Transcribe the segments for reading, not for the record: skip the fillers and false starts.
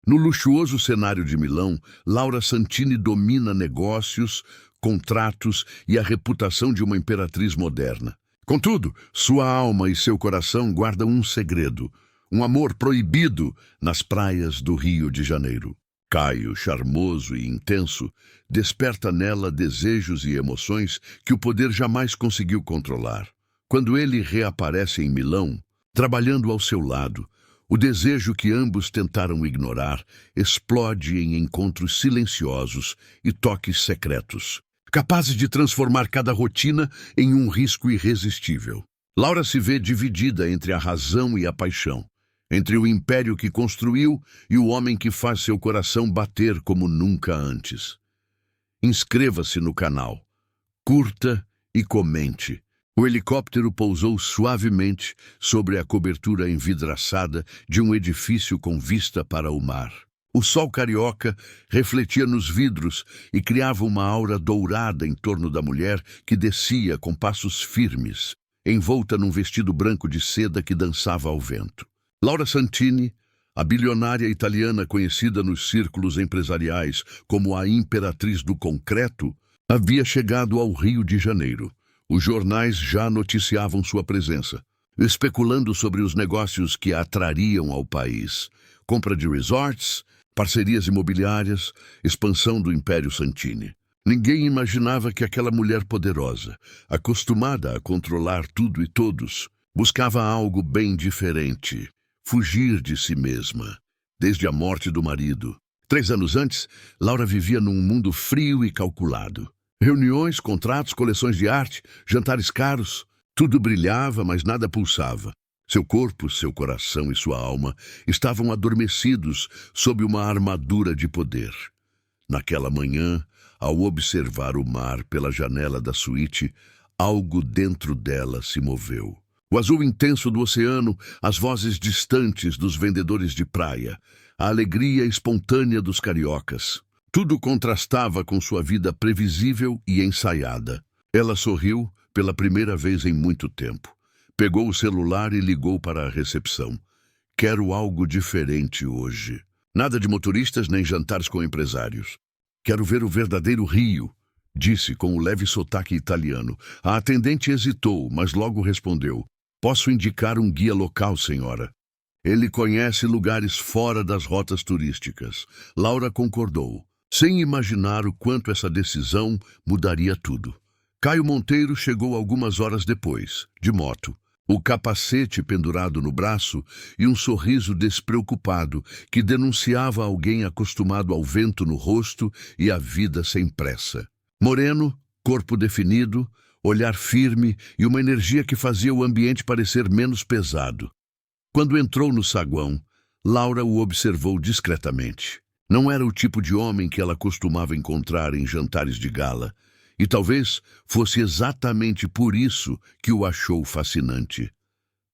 No luxuoso cenário de Milão, Laura Santini domina negócios, contratos e a reputação de uma imperatriz moderna. Contudo, sua alma e seu coração guardam um segredo, um amor proibido nas praias do Rio de Janeiro. Caio, charmoso e intenso, desperta nela desejos e emoções que o poder jamais conseguiu controlar. Quando ele reaparece em Milão, trabalhando ao seu lado, o desejo que ambos tentaram ignorar explode em encontros silenciosos e toques secretos, capazes de transformar cada rotina em um risco irresistível. Laura se vê dividida entre a razão e a paixão, entre o império que construiu e o homem que faz seu coração bater como nunca antes. Inscreva-se no canal, curta e comente. O helicóptero pousou suavemente sobre a cobertura envidraçada de um edifício com vista para o mar. O sol carioca refletia nos vidros e criava uma aura dourada em torno da mulher que descia com passos firmes, envolta num vestido branco de seda que dançava ao vento. Laura Santini, a bilionária italiana conhecida nos círculos empresariais como a Imperatriz do Concreto, havia chegado ao Rio de Janeiro. Os jornais já noticiavam sua presença, especulando sobre os negócios que a atrariam ao país. Compra de resorts, parcerias imobiliárias, expansão do Império Santini. Ninguém imaginava que aquela mulher poderosa, acostumada a controlar tudo e todos, buscava algo bem diferente, fugir de si mesma. Desde a morte do marido. 3 anos antes, Laura vivia num mundo frio e calculado. Reuniões, contratos, coleções de arte, jantares caros, tudo brilhava, mas nada pulsava. Seu corpo, seu coração e sua alma estavam adormecidos sob uma armadura de poder. Naquela manhã, ao observar o mar pela janela da suíte, algo dentro dela se moveu. O azul intenso do oceano, as vozes distantes dos vendedores de praia, a alegria espontânea dos cariocas. Tudo contrastava com sua vida previsível e ensaiada. Ela sorriu pela primeira vez em muito tempo. Pegou o celular e ligou para a recepção. Quero algo diferente hoje. Nada de motoristas nem jantares com empresários. Quero ver o verdadeiro Rio, disse com o leve sotaque italiano. A atendente hesitou, mas logo respondeu. Posso indicar um guia local, senhora. Ele conhece lugares fora das rotas turísticas. Laura concordou, sem imaginar o quanto essa decisão mudaria tudo. Caio Monteiro chegou algumas horas depois, de moto, o capacete pendurado no braço e um sorriso despreocupado que denunciava alguém acostumado ao vento no rosto e à vida sem pressa. Moreno, corpo definido, olhar firme e uma energia que fazia o ambiente parecer menos pesado. Quando entrou no saguão, Laura o observou discretamente. Não era o tipo de homem que ela costumava encontrar em jantares de gala, e talvez fosse exatamente por isso que o achou fascinante.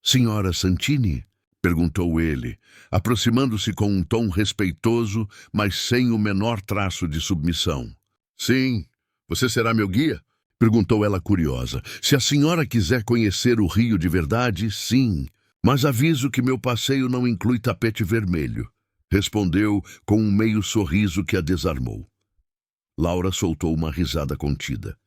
Senhora Santini? Perguntou ele, aproximando-se com um tom respeitoso, mas sem o menor traço de submissão. Sim, você será meu guia? Perguntou ela curiosa. Se a senhora quiser conhecer o Rio de verdade, sim. Mas aviso que meu passeio não inclui tapete vermelho. Respondeu com um meio sorriso que a desarmou. Laura soltou uma risada contida.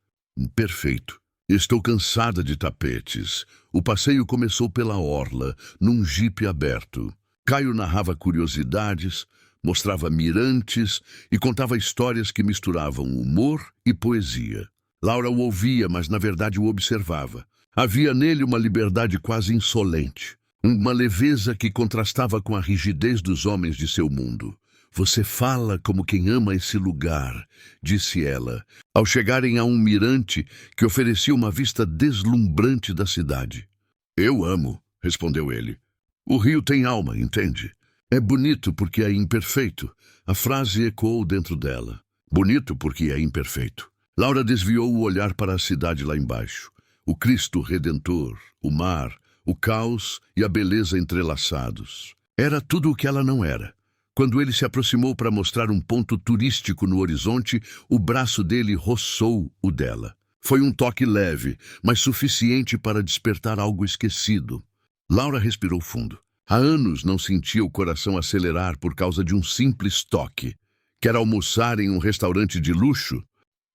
Perfeito. Estou cansada de tapetes. O passeio começou pela orla, num jipe aberto. Caio narrava curiosidades, mostrava mirantes e contava histórias que misturavam humor e poesia. Laura o ouvia, mas na verdade o observava. Havia nele uma liberdade quase insolente, uma leveza que contrastava com a rigidez dos homens de seu mundo. Você fala como quem ama esse lugar, disse ela, ao chegarem a um mirante que oferecia uma vista deslumbrante da cidade. Eu amo, respondeu ele. O rio tem alma, entende? É bonito porque é imperfeito. A frase ecoou dentro dela. Bonito porque é imperfeito. Laura desviou o olhar para a cidade lá embaixo. O Cristo Redentor, o mar, o caos e a beleza entrelaçados. Era tudo o que ela não era. Quando ele se aproximou para mostrar um ponto turístico no horizonte, o braço dele roçou o dela. Foi um toque leve, mas suficiente para despertar algo esquecido. Laura respirou fundo. Há anos não sentia o coração acelerar por causa de um simples toque. Quer almoçar em um restaurante de luxo?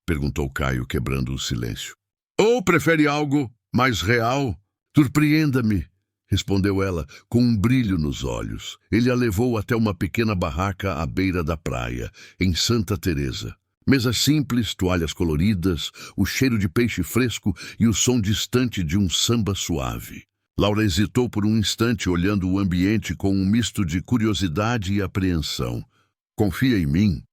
Perguntou Caio, quebrando o silêncio. Ou prefere algo mais real? Surpreenda-me, respondeu ela, com um brilho nos olhos. Ele a levou até uma pequena barraca à beira da praia, em Santa Teresa. Mesas simples, toalhas coloridas, o cheiro de peixe fresco e o som distante de um samba suave. Laura hesitou por um instante, olhando o ambiente com um misto de curiosidade e apreensão. Confia em mim?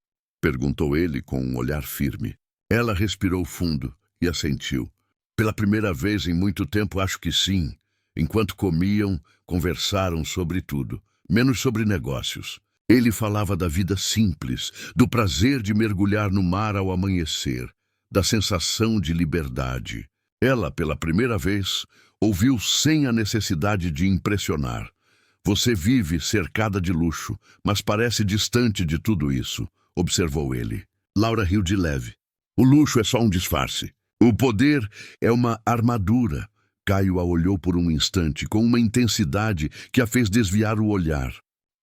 Perguntou ele com um olhar firme. Ela respirou fundo e assentiu. Pela primeira vez em muito tempo, acho que sim. Enquanto comiam, conversaram sobre tudo, menos sobre negócios. Ele falava da vida simples, do prazer de mergulhar no mar ao amanhecer, da sensação de liberdade. Ela, pela primeira vez, ouviu sem a necessidade de impressionar. Você vive cercada de luxo, mas parece distante de tudo isso, observou ele. Laura riu de leve. O luxo é só um disfarce. O poder é uma armadura. Caio a olhou por um instante, com uma intensidade que a fez desviar o olhar.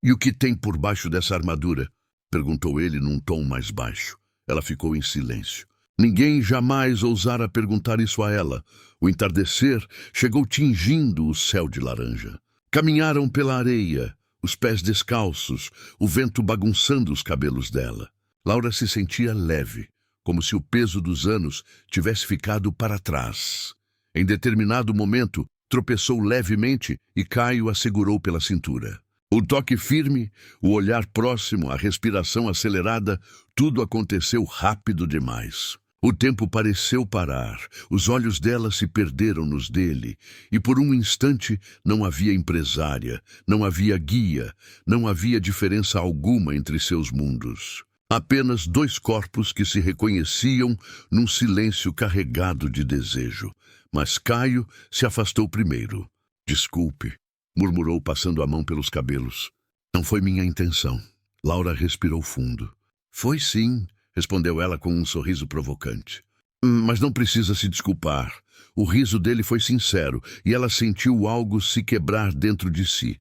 E o que tem por baixo dessa armadura? Perguntou ele num tom mais baixo. Ela ficou em silêncio. Ninguém jamais ousara perguntar isso a ela. O entardecer chegou tingindo o céu de laranja. Caminharam pela areia, os pés descalços, o vento bagunçando os cabelos dela. Laura se sentia leve, como se o peso dos anos tivesse ficado para trás. Em determinado momento, tropeçou levemente e Caio a segurou pela cintura. O toque firme, o olhar próximo, a respiração acelerada, tudo aconteceu rápido demais. O tempo pareceu parar, os olhos dela se perderam nos dele, e por um instante não havia empresária, não havia guia, não havia diferença alguma entre seus mundos. Apenas dois corpos que se reconheciam num silêncio carregado de desejo. Mas Caio se afastou primeiro. Desculpe, murmurou passando a mão pelos cabelos. Não foi minha intenção. Laura respirou fundo. Foi sim, respondeu ela com um sorriso provocante. Mas não precisa se desculpar. O riso dele foi sincero e ela sentiu algo se quebrar dentro de si.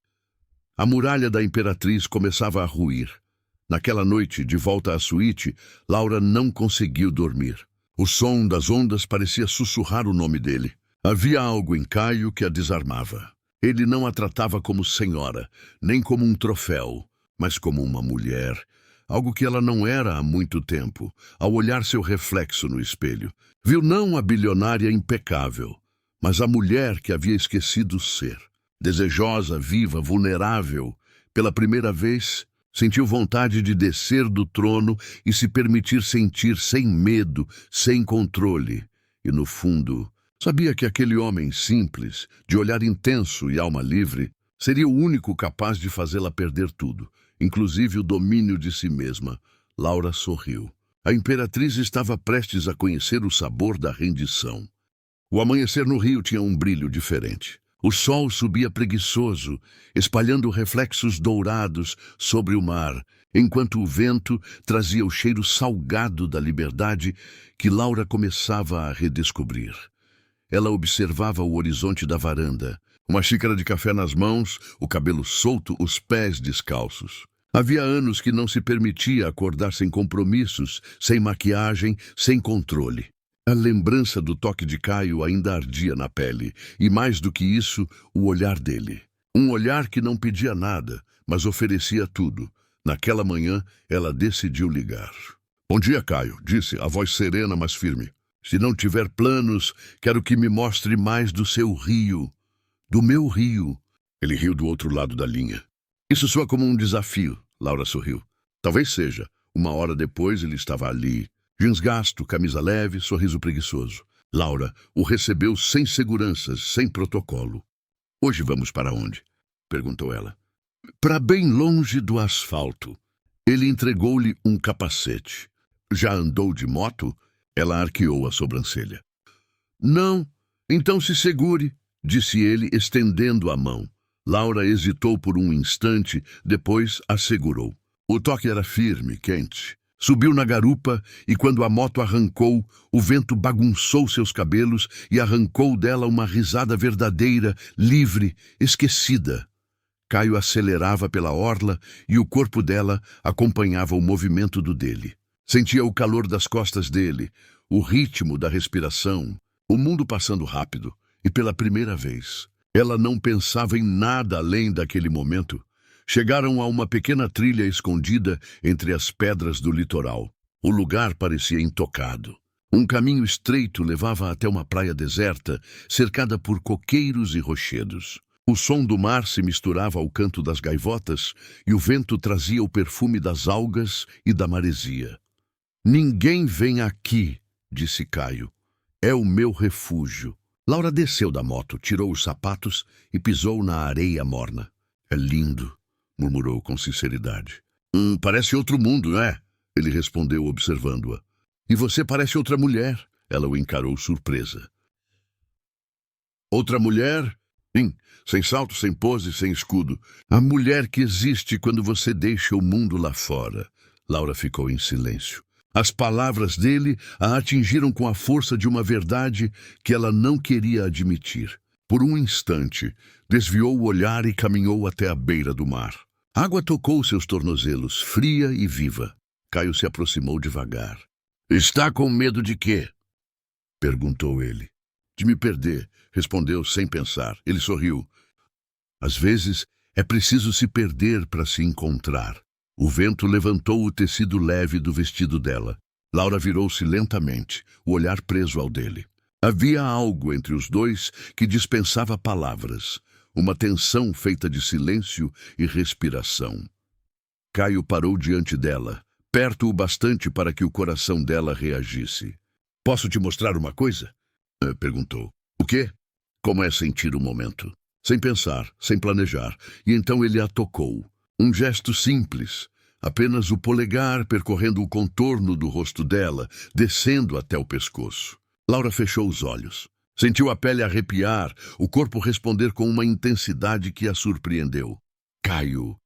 A muralha da Imperatriz começava a ruir. Naquela noite, de volta à suíte, Laura não conseguiu dormir. O som das ondas parecia sussurrar o nome dele. Havia algo em Caio que a desarmava. Ele não a tratava como senhora, nem como um troféu, mas como uma mulher. Algo que ela não era há muito tempo, ao olhar seu reflexo no espelho. Viu não a bilionária impecável, mas a mulher que havia esquecido ser. Desejosa, viva, vulnerável. Pela primeira vez, sentiu vontade de descer do trono e se permitir sentir sem medo, sem controle. E, no fundo, sabia que aquele homem simples, de olhar intenso e alma livre, seria o único capaz de fazê-la perder tudo, inclusive o domínio de si mesma. Laura sorriu. A Imperatriz estava prestes a conhecer o sabor da rendição. O amanhecer no rio tinha um brilho diferente. O sol subia preguiçoso, espalhando reflexos dourados sobre o mar, enquanto o vento trazia o cheiro salgado da liberdade que Laura começava a redescobrir. Ela observava o horizonte da varanda, uma xícara de café nas mãos, o cabelo solto, os pés descalços. Havia anos que não se permitia acordar sem compromissos, sem maquiagem, sem controle. A lembrança do toque de Caio ainda ardia na pele, e mais do que isso, o olhar dele. Um olhar que não pedia nada, mas oferecia tudo. Naquela manhã, ela decidiu ligar. Bom dia, Caio, disse, a voz serena, mas firme. Se não tiver planos, quero que me mostre mais do seu rio. Do meu rio. Ele riu do outro lado da linha. Isso soa como um desafio, Laura sorriu. Talvez seja. Uma hora depois, ele estava ali. Jeans gasto, camisa leve, sorriso preguiçoso. Laura o recebeu sem seguranças, sem protocolo. Hoje vamos para onde? Perguntou ela. Para bem longe do asfalto. Ele entregou-lhe um capacete. Já andou de moto? Ela arqueou a sobrancelha. Não, então se segure, disse ele, estendendo a mão. Laura hesitou por um instante, depois a segurou. O toque era firme, quente. Subiu na garupa e quando a moto arrancou, o vento bagunçou seus cabelos e arrancou dela uma risada verdadeira, livre, esquecida. Caio acelerava pela orla e o corpo dela acompanhava o movimento do dele. Sentia o calor das costas dele, o ritmo da respiração, o mundo passando rápido, e pela primeira vez, ela não pensava em nada além daquele momento. Chegaram a uma pequena trilha escondida entre as pedras do litoral. O lugar parecia intocado. Um caminho estreito levava até uma praia deserta, cercada por coqueiros e rochedos. O som do mar se misturava ao canto das gaivotas e o vento trazia o perfume das algas e da maresia. "Ninguém vem aqui", disse Caio. "É o meu refúgio." Laura desceu da moto, tirou os sapatos e pisou na areia morna. "É lindo", murmurou com sinceridade. Parece outro mundo, não é?" Ele respondeu, observando-a. "E você parece outra mulher." Ela o encarou surpresa. "Outra mulher?" "Sim, sem salto, sem pose, sem escudo. A mulher que existe quando você deixa o mundo lá fora." Laura ficou em silêncio. As palavras dele a atingiram com a força de uma verdade que ela não queria admitir. Por um instante, desviou o olhar e caminhou até a beira do mar. A água tocou seus tornozelos, fria e viva. Caio se aproximou devagar. "Está com medo de quê?" perguntou ele. "De me perder", respondeu sem pensar. Ele sorriu. "Às vezes é preciso se perder para se encontrar." O vento levantou o tecido leve do vestido dela. Laura virou-se lentamente, o olhar preso ao dele. Havia algo entre os dois que dispensava palavras, uma tensão feita de silêncio e respiração. Caio parou diante dela, perto o bastante para que o coração dela reagisse. "Posso te mostrar uma coisa?" perguntou. "O quê?" "Como é sentir o momento?" Sem pensar, sem planejar, e então ele a tocou. Um gesto simples, apenas o polegar percorrendo o contorno do rosto dela, descendo até o pescoço. Laura fechou os olhos. Sentiu a pele arrepiar, o corpo responder com uma intensidade que a surpreendeu. "Caio",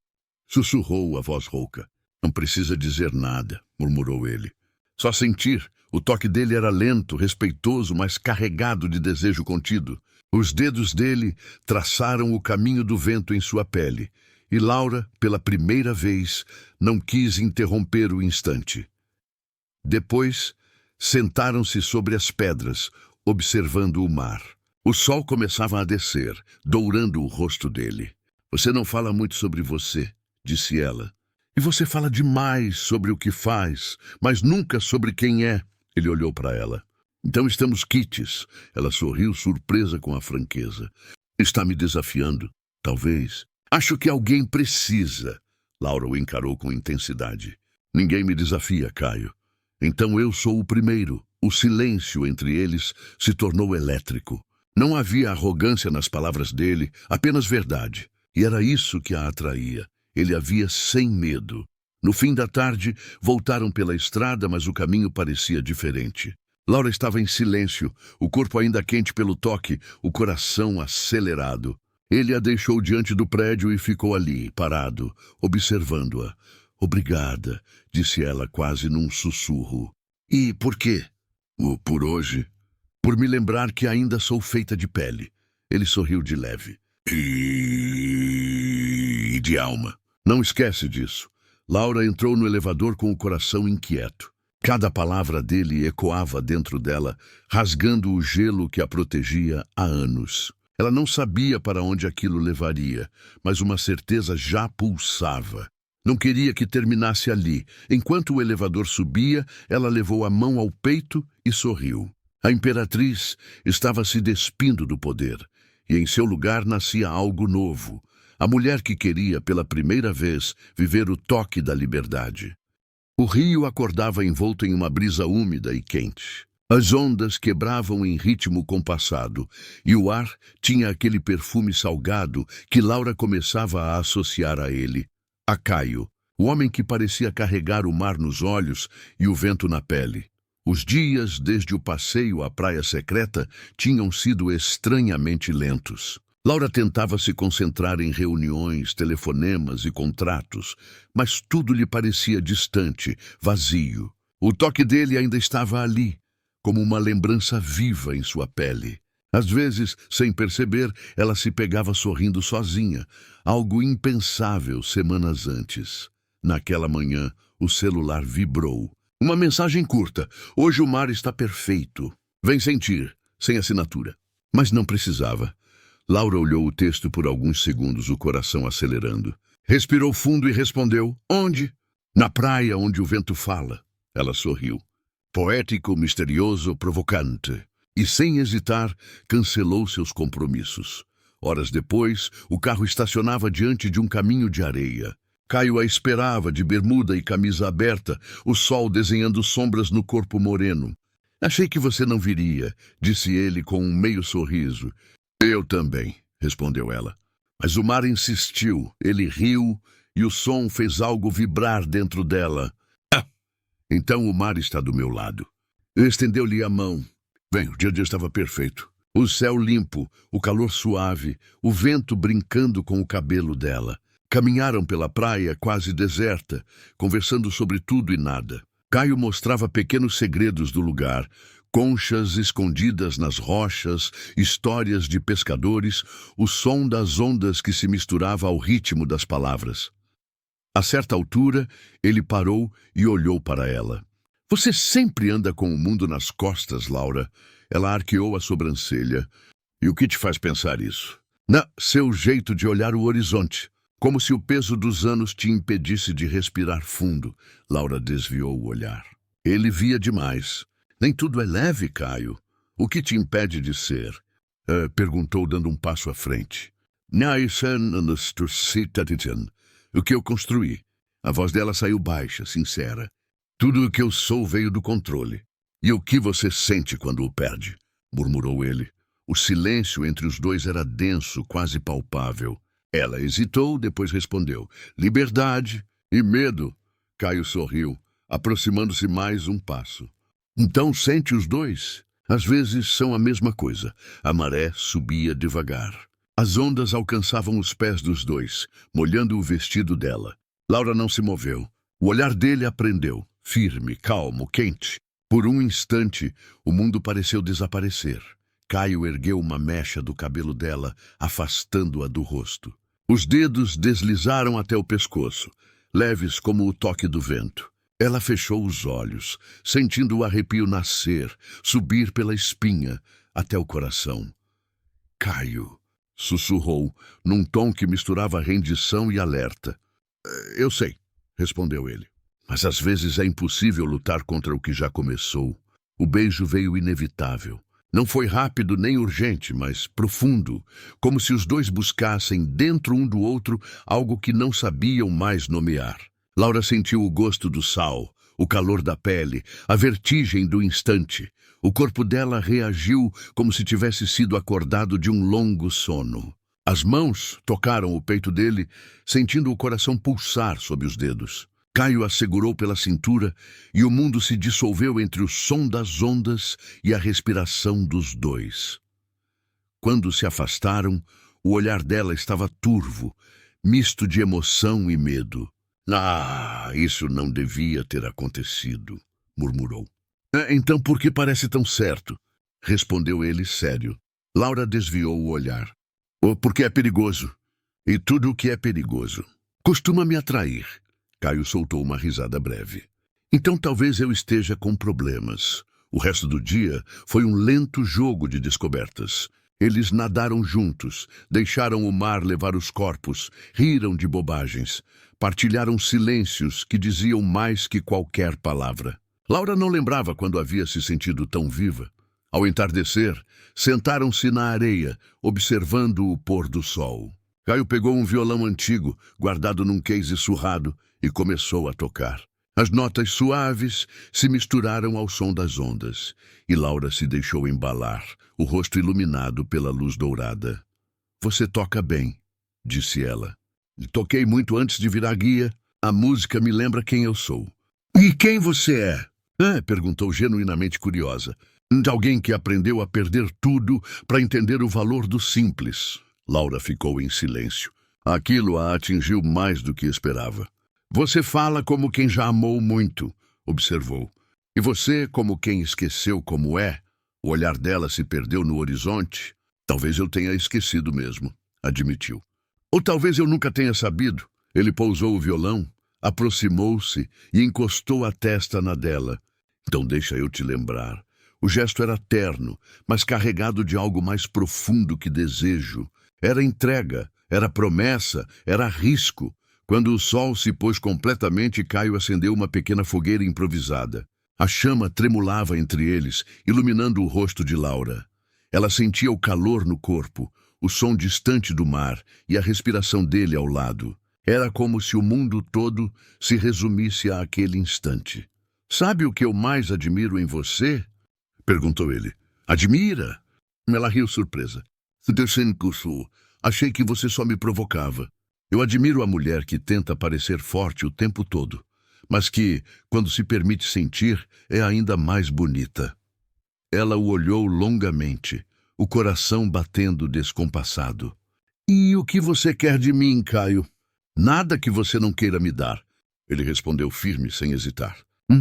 sussurrou a voz rouca. "Não precisa dizer nada", murmurou ele. Só sentir. O toque dele era lento, respeitoso, mas carregado de desejo contido. Os dedos dele traçaram o caminho do vento em sua pele. E Laura, pela primeira vez, não quis interromper o instante. Depois, sentaram-se sobre as pedras, observando o mar. O sol começava a descer, dourando o rosto dele. "Você não fala muito sobre você", disse ela. "E você fala demais sobre o que faz, mas nunca sobre quem é." Ele olhou para ela. "Então estamos quites." Ela sorriu, surpresa com a franqueza. "Está me desafiando? Talvez." "Acho que alguém precisa." Laura o encarou com intensidade. "Ninguém me desafia, Caio. Então eu sou o primeiro." O silêncio entre eles se tornou elétrico. Não havia arrogância nas palavras dele, apenas verdade. E era isso que a atraía. Ele a via sem medo. No fim da tarde, voltaram pela estrada, mas o caminho parecia diferente. Laura estava em silêncio, o corpo ainda quente pelo toque, o coração acelerado. Ele a deixou diante do prédio e ficou ali, parado, observando-a. "Obrigada", disse ela quase num sussurro. "E por quê?" Por hoje. Por me lembrar que ainda sou feita de pele." Ele sorriu de leve. "E de alma." "Não esquece disso." Laura entrou no elevador com o coração inquieto. Cada palavra dele ecoava dentro dela, rasgando o gelo que a protegia há anos. Ela não sabia para onde aquilo levaria, mas uma certeza já pulsava. Não queria que terminasse ali. Enquanto o elevador subia, ela levou a mão ao peito e sorriu. A imperatriz estava se despindo do poder, e em seu lugar nascia algo novo. A mulher que queria, pela primeira vez, viver o toque da liberdade. O rio acordava envolto em uma brisa úmida e quente. As ondas quebravam em ritmo compassado, e o ar tinha aquele perfume salgado que Laura começava a associar a ele. A Caio, o homem que parecia carregar o mar nos olhos e o vento na pele. Os dias, desde o passeio à praia secreta, tinham sido estranhamente lentos. Laura tentava se concentrar em reuniões, telefonemas e contratos, mas tudo lhe parecia distante, vazio. O toque dele ainda estava ali, como uma lembrança viva em sua pele. Às vezes, sem perceber, ela se pegava sorrindo sozinha, algo impensável semanas antes. Naquela manhã, o celular vibrou. Uma mensagem curta. Hoje o mar está perfeito. Vem sentir, sem assinatura. Mas não precisava. Laura olhou o texto por alguns segundos, o coração acelerando. Respirou fundo e respondeu: onde? Na praia onde o vento fala. Ela sorriu. Poético, misterioso, provocante. E sem hesitar, cancelou seus compromissos. Horas depois, o carro estacionava diante de um caminho de areia. Caio a esperava, de bermuda e camisa aberta, o sol desenhando sombras no corpo moreno. Achei que você não viria, disse ele com um meio sorriso. Eu também, respondeu ela. Mas o mar insistiu, ele riu e o som fez algo vibrar dentro dela. Ah, então o mar está do meu lado. Estendeu-lhe a mão. Bem, o dia estava perfeito. O céu limpo, o calor suave, o vento brincando com o cabelo dela. Caminharam pela praia quase deserta, conversando sobre tudo e nada. Caio mostrava pequenos segredos do lugar, conchas escondidas nas rochas, histórias de pescadores, o som das ondas que se misturava ao ritmo das palavras. A certa altura, ele parou e olhou para ela. Você sempre anda com o mundo nas costas, Laura. Ela arqueou a sobrancelha. E o que te faz pensar isso? Seu jeito de olhar o horizonte. Como se o peso dos anos te impedisse de respirar fundo. Laura desviou o olhar. Ele via demais. Nem tudo é leve, Caio. O que te impede de ser? Perguntou, dando um passo à frente. O que eu construí. A voz dela saiu baixa, sincera. Tudo o que eu sou veio do controle. E o que você sente quando o perde? Murmurou ele. O silêncio entre os dois era denso, quase palpável. Ela hesitou, depois respondeu. Liberdade e medo. Caio sorriu, aproximando-se mais um passo. Então sente os dois? Às vezes são a mesma coisa. A maré subia devagar. As ondas alcançavam os pés dos dois, molhando o vestido dela. Laura não se moveu. O olhar dele aprendeu, firme, calmo, quente. Por um instante, o mundo pareceu desaparecer. Caio ergueu uma mecha do cabelo dela, afastando-a do rosto. Os dedos deslizaram até o pescoço, leves como o toque do vento. Ela fechou os olhos, sentindo o arrepio nascer, subir pela espinha, até o coração. Caio, sussurrou, num tom que misturava rendição e alerta. Eu sei, respondeu ele. Mas às vezes é impossível lutar contra o que já começou. O beijo veio inevitável. Não foi rápido nem urgente, mas profundo, como se os dois buscassem dentro um do outro algo que não sabiam mais nomear. Laura sentiu o gosto do sal, o calor da pele, a vertigem do instante. O corpo dela reagiu como se tivesse sido acordado de um longo sono. As mãos tocaram o peito dele, sentindo o coração pulsar sob os dedos. Caio a segurou pela cintura e o mundo se dissolveu entre o som das ondas e a respiração dos dois. Quando se afastaram, o olhar dela estava turvo, misto de emoção e medo. Isso não devia ter acontecido, murmurou. Então por que parece tão certo? Respondeu ele sério. Laura desviou o olhar. Porque é perigoso. E tudo o que é perigoso costuma me atrair. Caio soltou uma risada breve. Então talvez eu esteja com problemas. O resto do dia foi um lento jogo de descobertas. Eles nadaram juntos, deixaram o mar levar os corpos, riram de bobagens, partilharam silêncios que diziam mais que qualquer palavra. Laura não lembrava quando havia se sentido tão viva. Ao entardecer, sentaram-se na areia, observando o pôr do sol. Caio pegou um violão antigo, guardado num case surrado, e começou a tocar. As notas suaves se misturaram ao som das ondas, e Laura se deixou embalar, o rosto iluminado pela luz dourada. Você toca bem, disse ela. Toquei muito antes de virar guia. A música me lembra quem eu sou. E quem você é? Perguntou genuinamente curiosa. De alguém que aprendeu a perder tudo para entender o valor do simples. Laura ficou em silêncio. Aquilo a atingiu mais do que esperava. Você fala como quem já amou muito, observou. E você como quem esqueceu como é, O olhar dela se perdeu no horizonte. Talvez eu tenha esquecido mesmo, admitiu. Ou talvez eu nunca tenha sabido. Ele pousou o violão, aproximou-se e encostou a testa na dela. Então deixa eu te lembrar. O gesto era terno, mas carregado de algo mais profundo que desejo. Era entrega, era promessa, era risco. Quando o sol se pôs completamente, Caio acendeu uma pequena fogueira improvisada. A chama tremulava entre eles, iluminando o rosto de Laura. Ela sentia o calor no corpo, o som distante do mar e a respiração dele ao lado. Era como se o mundo todo se resumisse àquele instante. Sabe o que eu mais admiro em você? Perguntou ele. Admira? Ela riu surpresa. Achei que você só me provocava. Eu admiro a mulher que tenta parecer forte o tempo todo, mas que, quando se permite sentir, é ainda mais bonita. Ela o olhou longamente, o coração batendo descompassado. E o que você quer de mim, Caio? Nada que você não queira me dar. Ele respondeu firme, sem hesitar.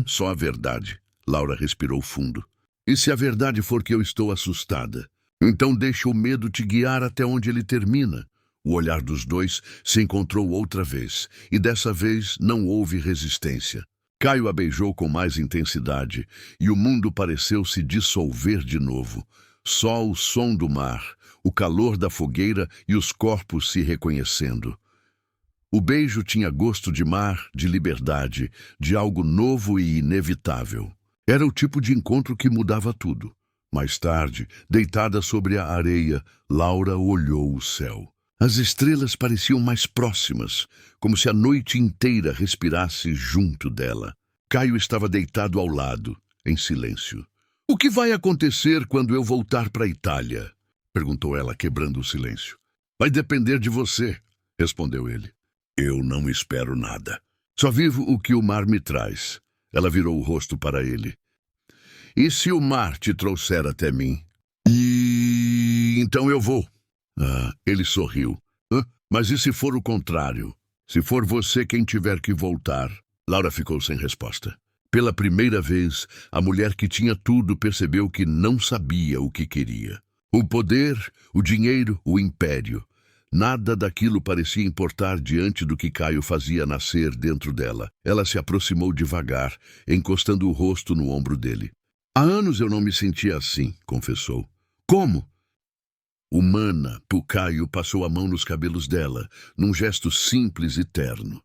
Só a verdade. Laura respirou fundo. E se a verdade for que eu estou assustada? Então deixa o medo te guiar até onde ele termina. O olhar dos dois se encontrou outra vez, e dessa vez não houve resistência. Caio a beijou com mais intensidade, e o mundo pareceu se dissolver de novo. Só o som do mar, o calor da fogueira e os corpos se reconhecendo. O beijo tinha gosto de mar, de liberdade, de algo novo e inevitável. Era o tipo de encontro que mudava tudo. Mais tarde, deitada sobre a areia, Laura olhou o céu. As estrelas pareciam mais próximas, como se a noite inteira respirasse junto dela. Caio estava deitado ao lado, em silêncio. O que vai acontecer quando eu voltar para a Itália? Perguntou ela, quebrando o silêncio. Vai depender de você, respondeu ele. Eu não espero nada. Só vivo o que o mar me traz. Ela virou o rosto para ele. E se o mar te trouxer até mim? Então eu vou. Ele sorriu. Mas e se for o contrário? Se for você quem tiver que voltar? Laura ficou sem resposta. Pela primeira vez, a mulher que tinha tudo percebeu que não sabia o que queria. O poder, o dinheiro, o império. Nada daquilo parecia importar diante do que Caio fazia nascer dentro dela. Ela se aproximou devagar, encostando o rosto no ombro dele. Há anos eu não me sentia assim, confessou. Como? Humana, Caio passou a mão nos cabelos dela, num gesto simples e terno.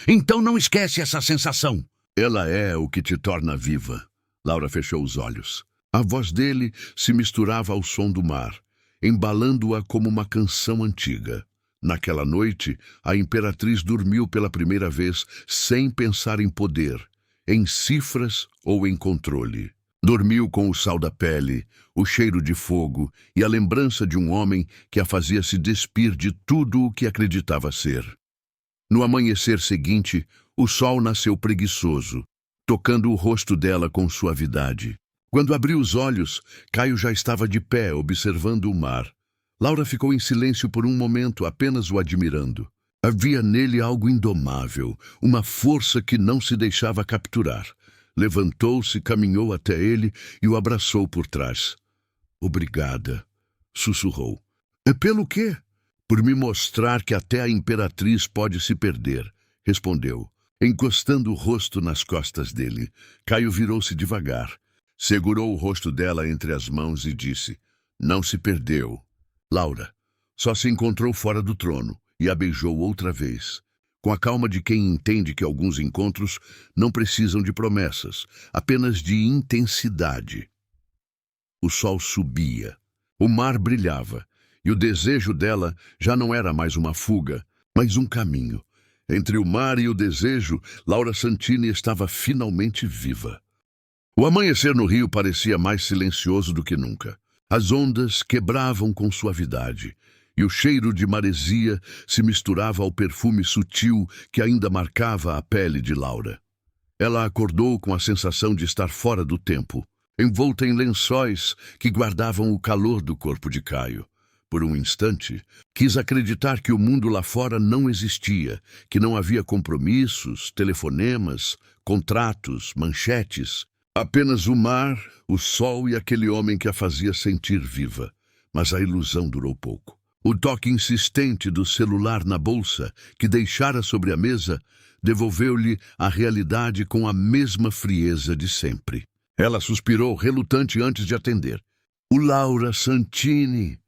Então não esquece essa sensação. Ela é o que te torna viva. Laura fechou os olhos. A voz dele se misturava ao som do mar, embalando-a como uma canção antiga. Naquela noite, a imperatriz dormiu pela primeira vez sem pensar em poder, em cifras ou em controle. Dormiu com o sal da pele, o cheiro de fogo e a lembrança de um homem que a fazia se despir de tudo o que acreditava ser. No amanhecer seguinte, o sol nasceu preguiçoso, tocando o rosto dela com suavidade. Quando abriu os olhos, Caio já estava de pé, observando o mar. Laura ficou em silêncio por um momento, apenas o admirando. Havia nele algo indomável, uma força que não se deixava capturar. Levantou-se, caminhou até ele e o abraçou por trás. Obrigada, sussurrou. Pelo quê? Por me mostrar que até a imperatriz pode se perder, respondeu, encostando o rosto nas costas dele. Caio virou-se devagar. Segurou o rosto dela entre as mãos e disse, não se perdeu. Laura só se encontrou fora do trono e a beijou outra vez, com a calma de quem entende que alguns encontros não precisam de promessas, apenas de intensidade. O sol subia, o mar brilhava, e o desejo dela já não era mais uma fuga, mas um caminho. Entre o mar e o desejo, Laura Santini estava finalmente viva. O amanhecer no rio parecia mais silencioso do que nunca. As ondas quebravam com suavidade, e o cheiro de maresia se misturava ao perfume sutil que ainda marcava a pele de Laura. Ela acordou com a sensação de estar fora do tempo, envolta em lençóis que guardavam o calor do corpo de Caio. Por um instante, quis acreditar que o mundo lá fora não existia, que não havia compromissos, telefonemas, contratos, manchetes. Apenas o mar, o sol e aquele homem que a fazia sentir viva. Mas a ilusão durou pouco. O toque insistente do celular na bolsa, que deixara sobre a mesa, devolveu-lhe a realidade com a mesma frieza de sempre. Ela suspirou, relutante antes de atender. "O Laura Santini",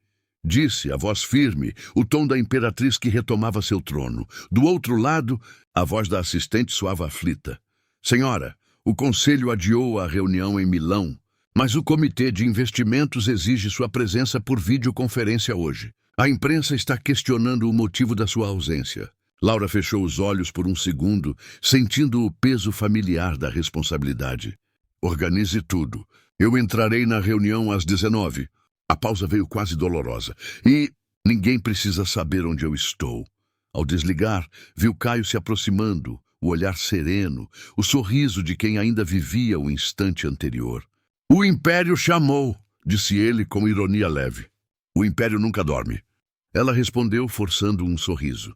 disse, a voz firme, o tom da imperatriz que retomava seu trono. Do outro lado, a voz da assistente soava aflita. "Senhora, o conselho adiou a reunião em Milão, mas o comitê de investimentos exige sua presença por videoconferência hoje. A imprensa está questionando o motivo da sua ausência." Laura fechou os olhos por um segundo, sentindo o peso familiar da responsabilidade. "Organize tudo. Eu entrarei na reunião às 19. A pausa veio quase dolorosa. "E ninguém precisa saber onde eu estou." Ao desligar, viu Caio se aproximando, o olhar sereno, o sorriso de quem ainda vivia o instante anterior. "O Império chamou", disse ele com ironia leve. "O Império nunca dorme." Ela respondeu, forçando um sorriso.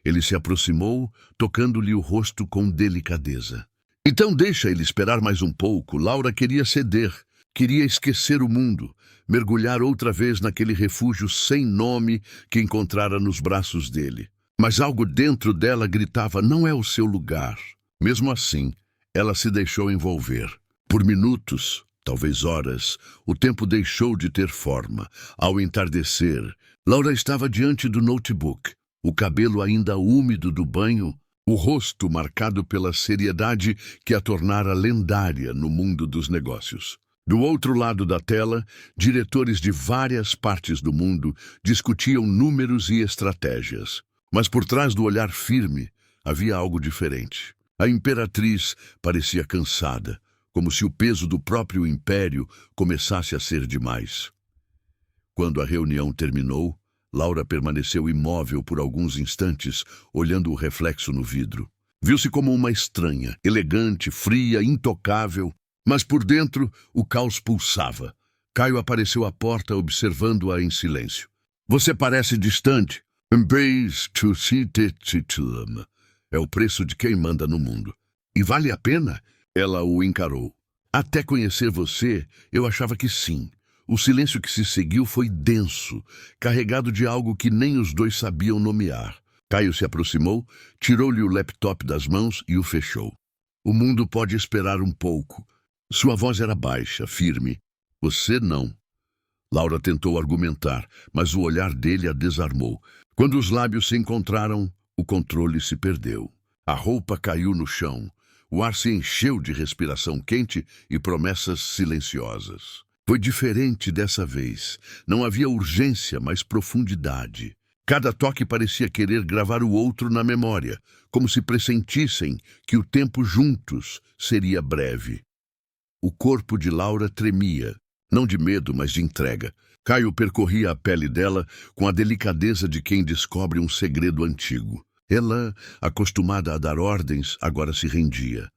Ele se aproximou, tocando-lhe o rosto com delicadeza. "Então deixa ele esperar mais um pouco." Laura queria ceder, queria esquecer o mundo, mergulhar outra vez naquele refúgio sem nome que encontrara nos braços dele. Mas algo dentro dela gritava: não é o seu lugar. Mesmo assim, ela se deixou envolver. Por minutos, talvez horas, o tempo deixou de ter forma. Ao entardecer, Laura estava diante do notebook, o cabelo ainda úmido do banho, o rosto marcado pela seriedade que a tornara lendária no mundo dos negócios. Do outro lado da tela, diretores de várias partes do mundo discutiam números e estratégias. Mas por trás do olhar firme havia algo diferente. A imperatriz parecia cansada, como se o peso do próprio império começasse a ser demais. Quando a reunião terminou, Laura permaneceu imóvel por alguns instantes, olhando o reflexo no vidro. Viu-se como uma estranha, elegante, fria, intocável, mas por dentro o caos pulsava. Caio apareceu à porta, observando-a em silêncio. "Você parece distante." É o preço de quem manda no mundo. "E vale a pena?" Ela o encarou. "Até conhecer você, eu achava que sim." O silêncio que se seguiu foi denso, carregado de algo que nem os dois sabiam nomear. Caio se aproximou, tirou-lhe o laptop das mãos e o fechou. "O mundo pode esperar um pouco." Sua voz era baixa, firme. "Você não." Laura tentou argumentar, mas o olhar dele a desarmou. Quando os lábios se encontraram, o controle se perdeu. A roupa caiu no chão. O ar se encheu de respiração quente e promessas silenciosas. Foi diferente dessa vez. Não havia urgência, mas profundidade. Cada toque parecia querer gravar o outro na memória, como se pressentissem que o tempo juntos seria breve. O corpo de Laura tremia, não de medo, mas de entrega. Caio percorria a pele dela com a delicadeza de quem descobre um segredo antigo. Ela, acostumada a dar ordens, agora se rendia.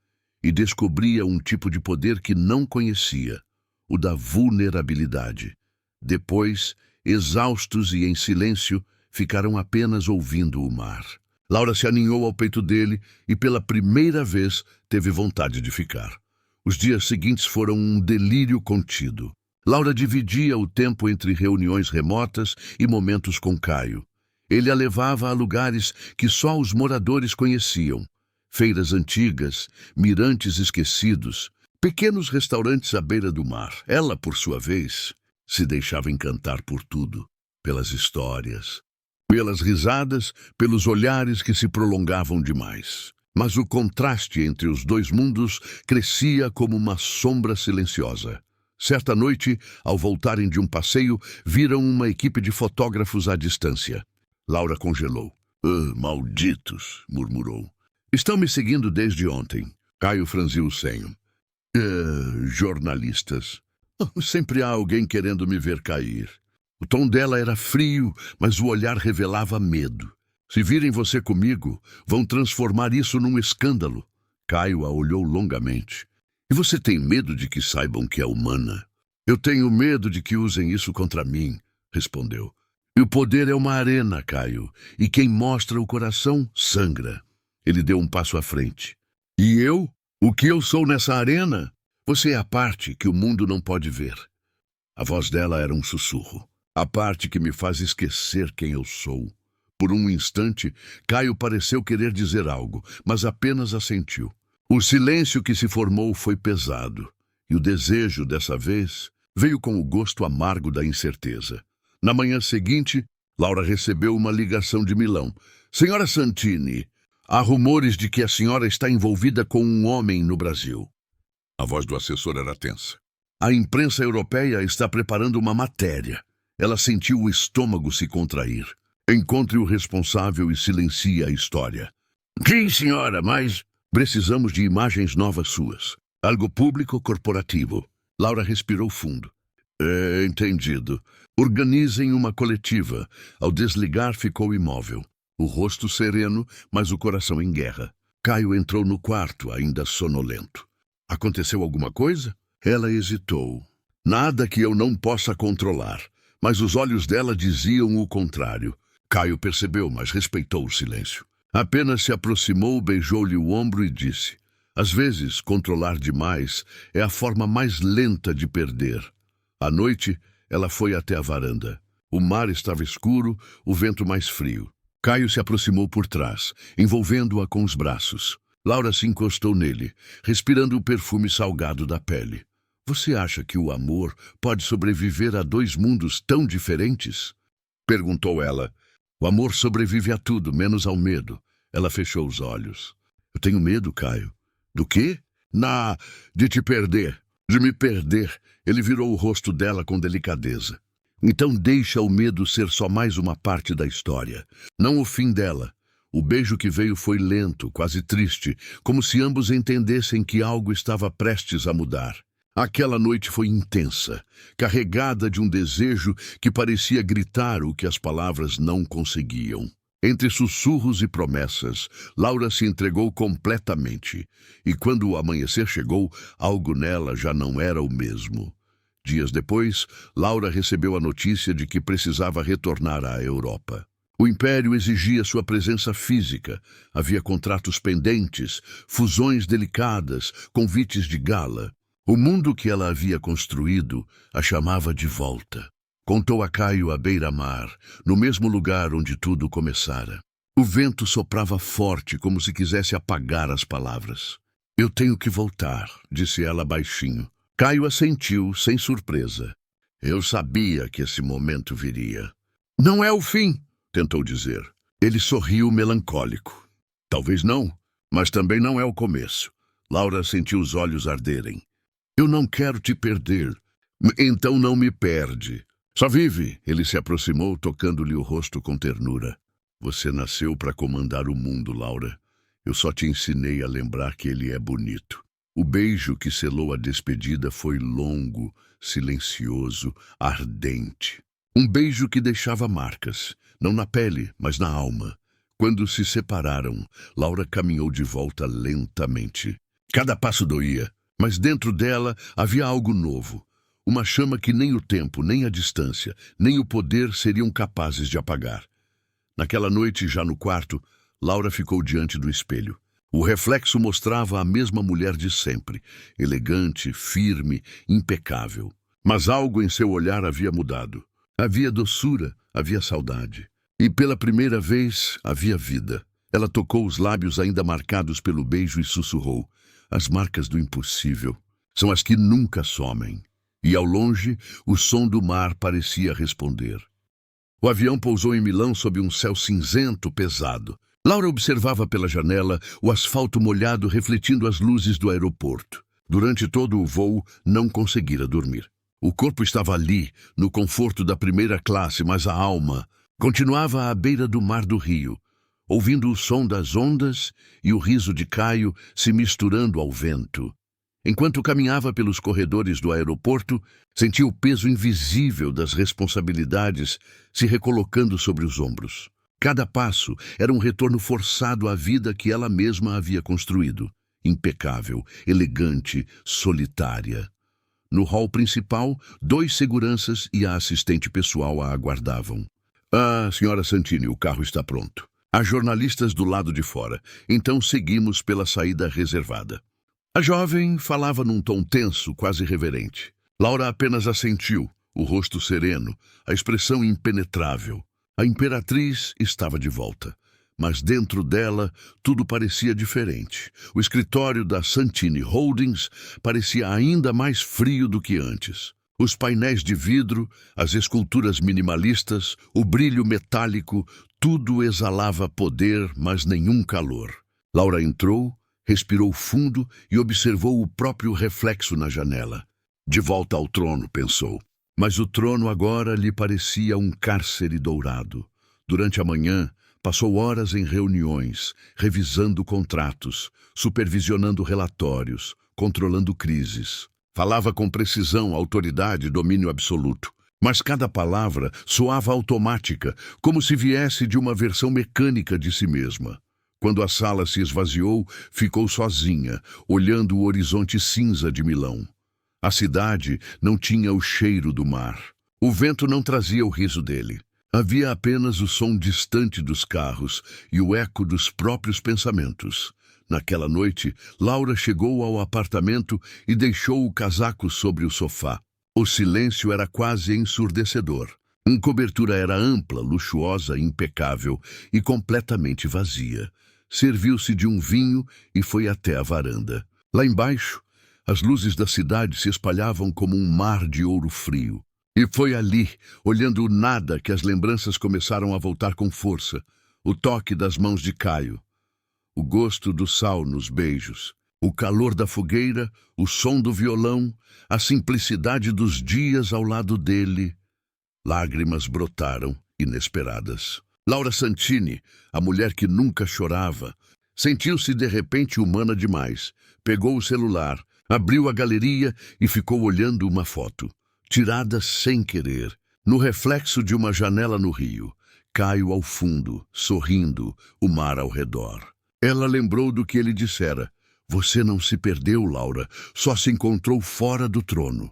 E descobria um tipo de poder que não conhecia, o da vulnerabilidade. Depois, exaustos e em silêncio, ficaram apenas ouvindo o mar. Laura se aninhou ao peito dele e pela primeira vez teve vontade de ficar. Os dias seguintes foram um delírio contido. Laura dividia o tempo entre reuniões remotas e momentos com Caio. Ele a levava a lugares que só os moradores conheciam. Feiras antigas, mirantes esquecidos, pequenos restaurantes à beira do mar. Ela, por sua vez, se deixava encantar por tudo, pelas histórias, pelas risadas, pelos olhares que se prolongavam demais. Mas o contraste entre os dois mundos crescia como uma sombra silenciosa. Certa noite, ao voltarem de um passeio, viram uma equipe de fotógrafos à distância. Laura congelou. Malditos, murmurou. Estão me seguindo desde ontem. Caio franziu o senho. Jornalistas. Sempre há alguém querendo me ver cair. O tom dela era frio, mas o olhar revelava medo. Se virem você comigo, vão transformar isso num escândalo. Caio a olhou longamente. E você tem medo de que saibam que é humana? Eu tenho medo de que usem isso contra mim, respondeu. E o poder é uma arena, Caio, e quem mostra o coração sangra. Ele deu um passo à frente. E eu? O que eu sou nessa arena? Você é a parte que o mundo não pode ver. A voz dela era um sussurro. A parte que me faz esquecer quem eu sou. Por um instante, Caio pareceu querer dizer algo, mas apenas assentiu. O silêncio que se formou foi pesado, e o desejo, dessa vez, veio com o gosto amargo da incerteza. Na manhã seguinte, Laura recebeu uma ligação de Milão. Senhora Santini, há rumores de que a senhora está envolvida com um homem no Brasil. A voz do assessor era tensa. A imprensa europeia está preparando uma matéria. Ela sentiu o estômago se contrair. Encontre o responsável e silencie a história. Sim, senhora, mas precisamos de imagens novas suas. Algo público corporativo. Laura respirou fundo. Entendido. Organizem uma coletiva. Ao desligar, ficou imóvel. O rosto sereno, mas o coração em guerra. Caio entrou no quarto, ainda sonolento. Aconteceu alguma coisa? Ela hesitou. Nada que eu não possa controlar. Mas os olhos dela diziam o contrário. Caio percebeu, mas respeitou o silêncio. Apenas se aproximou, beijou-lhe o ombro e disse: às vezes, controlar demais é a forma mais lenta de perder. À noite, ela foi até a varanda. O mar estava escuro, o vento mais frio. Caio se aproximou por trás, envolvendo-a com os braços. Laura se encostou nele, respirando o perfume salgado da pele. Você acha que o amor pode sobreviver a dois mundos tão diferentes? Perguntou ela. O amor sobrevive a tudo, menos ao medo. Ela fechou os olhos. Eu tenho medo, Caio. Do quê? De te perder. De me perder. Ele virou o rosto dela com delicadeza. Então deixa o medo ser só mais uma parte da história. Não o fim dela. O beijo que veio foi lento, quase triste, como se ambos entendessem que algo estava prestes a mudar. Aquela noite foi intensa, carregada de um desejo que parecia gritar o que as palavras não conseguiam. Entre sussurros e promessas, Laura se entregou completamente, e quando o amanhecer chegou, algo nela já não era o mesmo. Dias depois, Laura recebeu a notícia de que precisava retornar à Europa. O Império exigia sua presença física. Havia contratos pendentes, fusões delicadas, convites de gala. O mundo que ela havia construído a chamava de volta. Contou a Caio à beira-mar, no mesmo lugar onde tudo começara. O vento soprava forte, como se quisesse apagar as palavras. Eu tenho que voltar, disse ela baixinho. Caio assentiu, sem surpresa. Eu sabia que esse momento viria. Não é o fim, tentou dizer. Ele sorriu melancólico. Talvez não, mas também não é o começo. Laura sentiu os olhos arderem. Eu não quero te perder. Então não me perde. Só vive. Ele se aproximou, tocando-lhe o rosto com ternura. Você nasceu para comandar o mundo, Laura. Eu só te ensinei a lembrar que ele é bonito. O beijo que selou a despedida foi longo, silencioso, ardente. Um beijo que deixava marcas, não na pele, mas na alma. Quando se separaram, Laura caminhou de volta lentamente. Cada passo doía. Mas dentro dela havia algo novo, uma chama que nem o tempo, nem a distância, nem o poder seriam capazes de apagar. Naquela noite, já no quarto, Laura ficou diante do espelho. O reflexo mostrava a mesma mulher de sempre, elegante, firme, impecável. Mas algo em seu olhar havia mudado. Havia doçura, havia saudade. E pela primeira vez, havia vida. Ela tocou os lábios ainda marcados pelo beijo e sussurrou. As marcas do impossível são as que nunca somem. E ao longe, o som do mar parecia responder. O avião pousou em Milão sob um céu cinzento pesado. Laura observava pela janela o asfalto molhado refletindo as luzes do aeroporto. Durante todo o voo, não conseguira dormir. O corpo estava ali, no conforto da primeira classe, mas a alma continuava à beira do mar do Rio, ouvindo o som das ondas e o riso de Caio se misturando ao vento. Enquanto caminhava pelos corredores do aeroporto, sentia o peso invisível das responsabilidades se recolocando sobre os ombros. Cada passo era um retorno forçado à vida que ela mesma havia construído. Impecável, elegante, solitária. No hall principal, 2 seguranças e a assistente pessoal a aguardavam. Ah, senhora Santini, o carro está pronto. Há jornalistas do lado de fora, então seguimos pela saída reservada. A jovem falava num tom tenso, quase reverente. Laura apenas assentiu, o rosto sereno, a expressão impenetrável. A imperatriz estava de volta, mas dentro dela tudo parecia diferente. O escritório da Santini Holdings parecia ainda mais frio do que antes. Os painéis de vidro, as esculturas minimalistas, o brilho metálico, tudo exalava poder, mas nenhum calor. Laura entrou, respirou fundo e observou o próprio reflexo na janela. De volta ao trono, pensou. Mas o trono agora lhe parecia um cárcere dourado. Durante a manhã, passou horas em reuniões, revisando contratos, supervisionando relatórios, controlando crises. Falava com precisão, autoridade e domínio absoluto. Mas cada palavra soava automática, como se viesse de uma versão mecânica de si mesma. Quando a sala se esvaziou, ficou sozinha, olhando o horizonte cinza de Milão. A cidade não tinha o cheiro do mar. O vento não trazia o riso dele. Havia apenas o som distante dos carros e o eco dos próprios pensamentos. Naquela noite, Laura chegou ao apartamento e deixou o casaco sobre o sofá. O silêncio era quase ensurdecedor. A cobertura era ampla, luxuosa, impecável e completamente vazia. Serviu-se de um vinho e foi até a varanda. Lá embaixo, as luzes da cidade se espalhavam como um mar de ouro frio. E foi ali, olhando o nada, que as lembranças começaram a voltar com força. O toque das mãos de Caio, o gosto do sal nos beijos, o calor da fogueira, o som do violão, a simplicidade dos dias ao lado dele. Lágrimas brotaram, inesperadas. Laura Santini, a mulher que nunca chorava, sentiu-se de repente humana demais. Pegou o celular, abriu a galeria e ficou olhando uma foto, tirada sem querer, no reflexo de uma janela no rio. Caio ao fundo, sorrindo, o mar ao redor. Ela lembrou do que ele dissera. Você não se perdeu, Laura, só se encontrou fora do trono.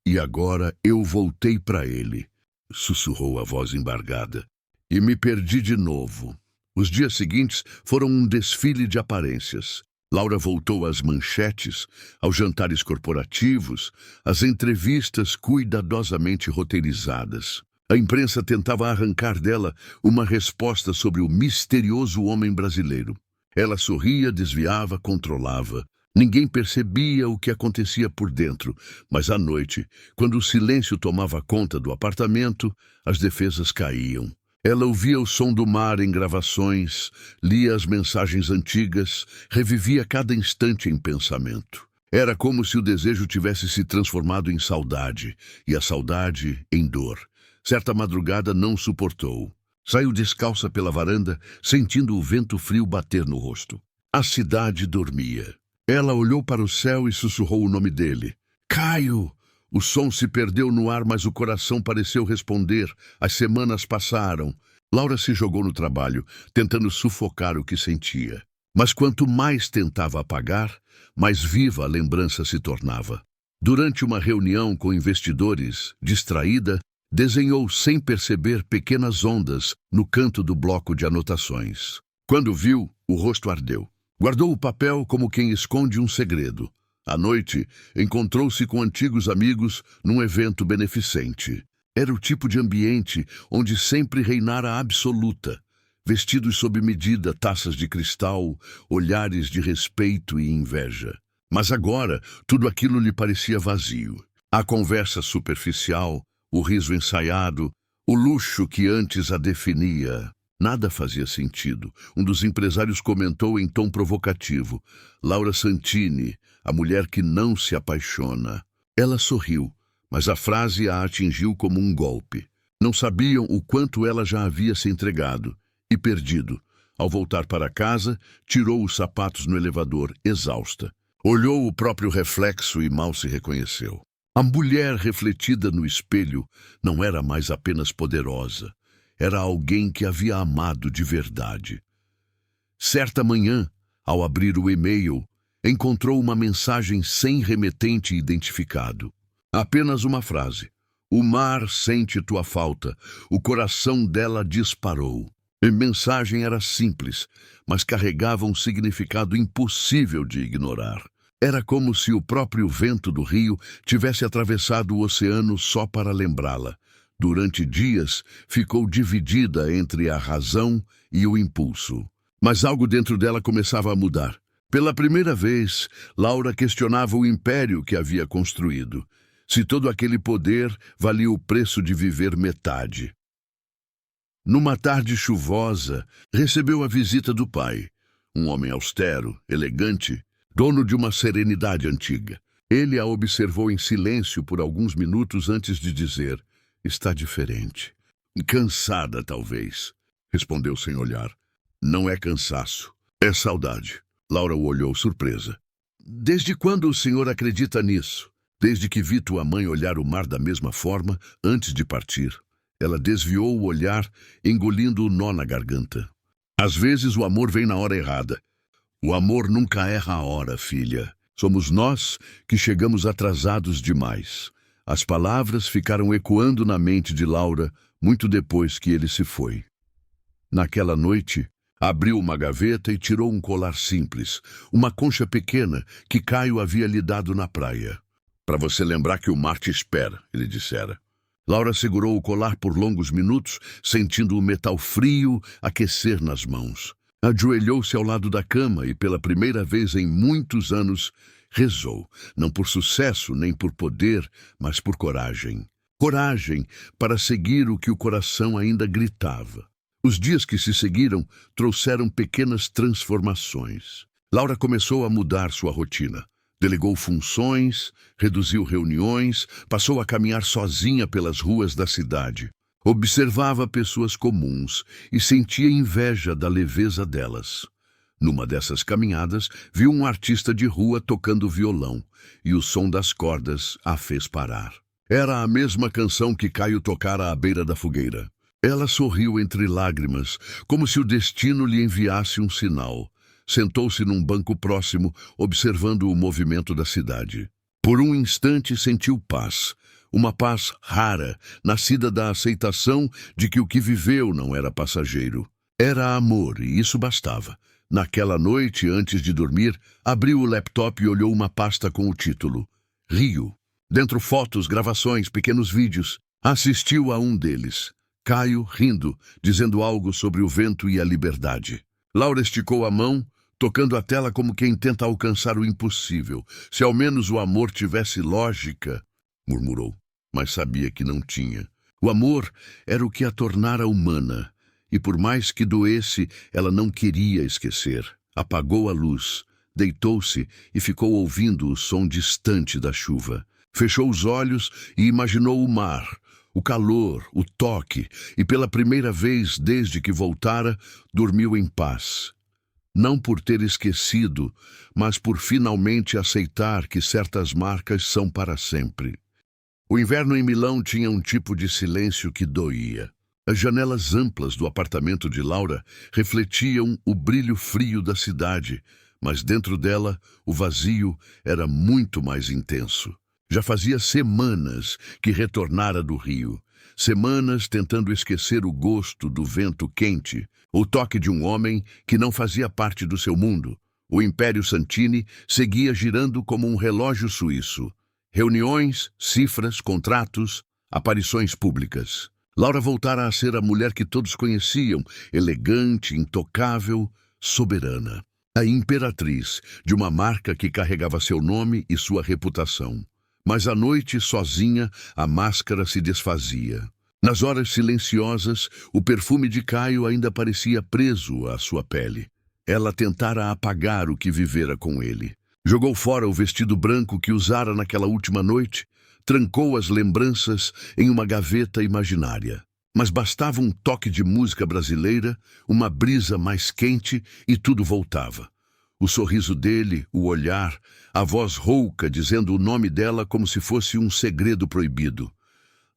E agora eu voltei para ele, sussurrou a voz embargada. E me perdi de novo. Os dias seguintes foram um desfile de aparências. Laura voltou às manchetes, aos jantares corporativos, às entrevistas cuidadosamente roteirizadas. A imprensa tentava arrancar dela uma resposta sobre o misterioso homem brasileiro. Ela sorria, desviava, controlava. Ninguém percebia o que acontecia por dentro, mas à noite, quando o silêncio tomava conta do apartamento, as defesas caíam. Ela ouvia o som do mar em gravações, lia as mensagens antigas, revivia cada instante em pensamento. Era como se o desejo tivesse se transformado em saudade, e a saudade em dor. Certa madrugada não suportou. Saiu descalça pela varanda, sentindo o vento frio bater no rosto. A cidade dormia. Ela olhou para o céu e sussurrou o nome dele. Caio! O som se perdeu no ar, mas o coração pareceu responder. As semanas passaram. Laura se jogou no trabalho, tentando sufocar o que sentia. Mas quanto mais tentava apagar, mais viva a lembrança se tornava. Durante uma reunião com investidores, distraída, desenhou sem perceber pequenas ondas no canto do bloco de anotações. Quando viu, o rosto ardeu. Guardou o papel como quem esconde um segredo. À noite, encontrou-se com antigos amigos num evento beneficente. Era o tipo de ambiente onde sempre reinara a absoluta. Vestidos sob medida, taças de cristal, olhares de respeito e inveja. Mas agora, tudo aquilo lhe parecia vazio. A conversa superficial, o riso ensaiado, o luxo que antes a definia. Nada fazia sentido. Um dos empresários comentou em tom provocativo. Laura Santini, a mulher que não se apaixona. Ela sorriu, mas a frase a atingiu como um golpe. Não sabiam o quanto ela já havia se entregado e perdido. Ao voltar para casa, tirou os sapatos no elevador, exausta. Olhou o próprio reflexo e mal se reconheceu. A mulher refletida no espelho não era mais apenas poderosa. Era alguém que havia amado de verdade. Certa manhã, ao abrir o e-mail, encontrou uma mensagem sem remetente identificado. Apenas uma frase. O mar sente tua falta. O coração dela disparou. A mensagem era simples, mas carregava um significado impossível de ignorar. Era como se o próprio vento do rio tivesse atravessado o oceano só para lembrá-la. Durante dias, ficou dividida entre a razão e o impulso. Mas algo dentro dela começava a mudar. Pela primeira vez, Laura questionava o império que havia construído. Se todo aquele poder valia o preço de viver metade. Numa tarde chuvosa, recebeu a visita do pai, um homem austero, elegante, dono de uma serenidade antiga. Ele a observou em silêncio por alguns minutos antes de dizer: "Está diferente." "Cansada, talvez", respondeu sem olhar. "Não é cansaço, é saudade." Laura o olhou surpresa. "Desde quando o senhor acredita nisso?" "Desde que vi tua mãe olhar o mar da mesma forma antes de partir." Ela desviou o olhar, engolindo o nó na garganta. "Às vezes o amor vem na hora errada." "O amor nunca erra a hora, filha. Somos nós que chegamos atrasados demais." As palavras ficaram ecoando na mente de Laura muito depois que ele se foi. Naquela noite, abriu uma gaveta e tirou um colar simples, uma concha pequena que Caio havia lhe dado na praia. "Para você lembrar que o mar te espera", ele dissera. Laura segurou o colar por longos minutos, sentindo o metal frio aquecer nas mãos. Ajoelhou-se ao lado da cama e, pela primeira vez em muitos anos, rezou, não por sucesso nem por poder, mas por coragem. Coragem para seguir o que o coração ainda gritava. Os dias que se seguiram trouxeram pequenas transformações. Laura começou a mudar sua rotina. Delegou funções, reduziu reuniões, passou a caminhar sozinha pelas ruas da cidade. Observava pessoas comuns e sentia inveja da leveza delas. Numa dessas caminhadas, viu um artista de rua tocando violão, e o som das cordas a fez parar. Era a mesma canção que Caio tocara à beira da fogueira. Ela sorriu entre lágrimas, como se o destino lhe enviasse um sinal. Sentou-se num banco próximo, observando o movimento da cidade. Por um instante sentiu paz. Uma paz rara, nascida da aceitação de que o que viveu não era passageiro. Era amor, e isso bastava. Naquela noite, antes de dormir, abriu o laptop e olhou uma pasta com o título Rio. Dentro fotos, gravações, pequenos vídeos. Assistiu a um deles. Caio rindo, dizendo algo sobre o vento e a liberdade. Laura esticou a mão, tocando a tela como quem tenta alcançar o impossível. Se ao menos o amor tivesse lógica, murmurou, mas sabia que não tinha. O amor era o que a tornara humana, e por mais que doesse, ela não queria esquecer. Apagou a luz, deitou-se e ficou ouvindo o som distante da chuva. Fechou os olhos e imaginou o mar, o calor, o toque, e pela primeira vez desde que voltara, dormiu em paz. Não por ter esquecido, mas por finalmente aceitar que certas marcas são para sempre. O inverno em Milão tinha um tipo de silêncio que doía. As janelas amplas do apartamento de Laura refletiam o brilho frio da cidade, mas dentro dela o vazio era muito mais intenso. Já fazia semanas que retornara do Rio. Semanas tentando esquecer o gosto do vento quente, o toque de um homem que não fazia parte do seu mundo. O Império Santini seguia girando como um relógio suíço. Reuniões, cifras, contratos, aparições públicas. Laura voltara a ser a mulher que todos conheciam, elegante, intocável, soberana. A imperatriz de uma marca que carregava seu nome e sua reputação. Mas à noite, sozinha, a máscara se desfazia. Nas horas silenciosas, o perfume de Caio ainda parecia preso à sua pele. Ela tentara apagar o que vivera com ele. Jogou fora o vestido branco que usara naquela última noite, trancou as lembranças em uma gaveta imaginária. Mas bastava um toque de música brasileira, uma brisa mais quente e tudo voltava. O sorriso dele, o olhar, a voz rouca dizendo o nome dela como se fosse um segredo proibido.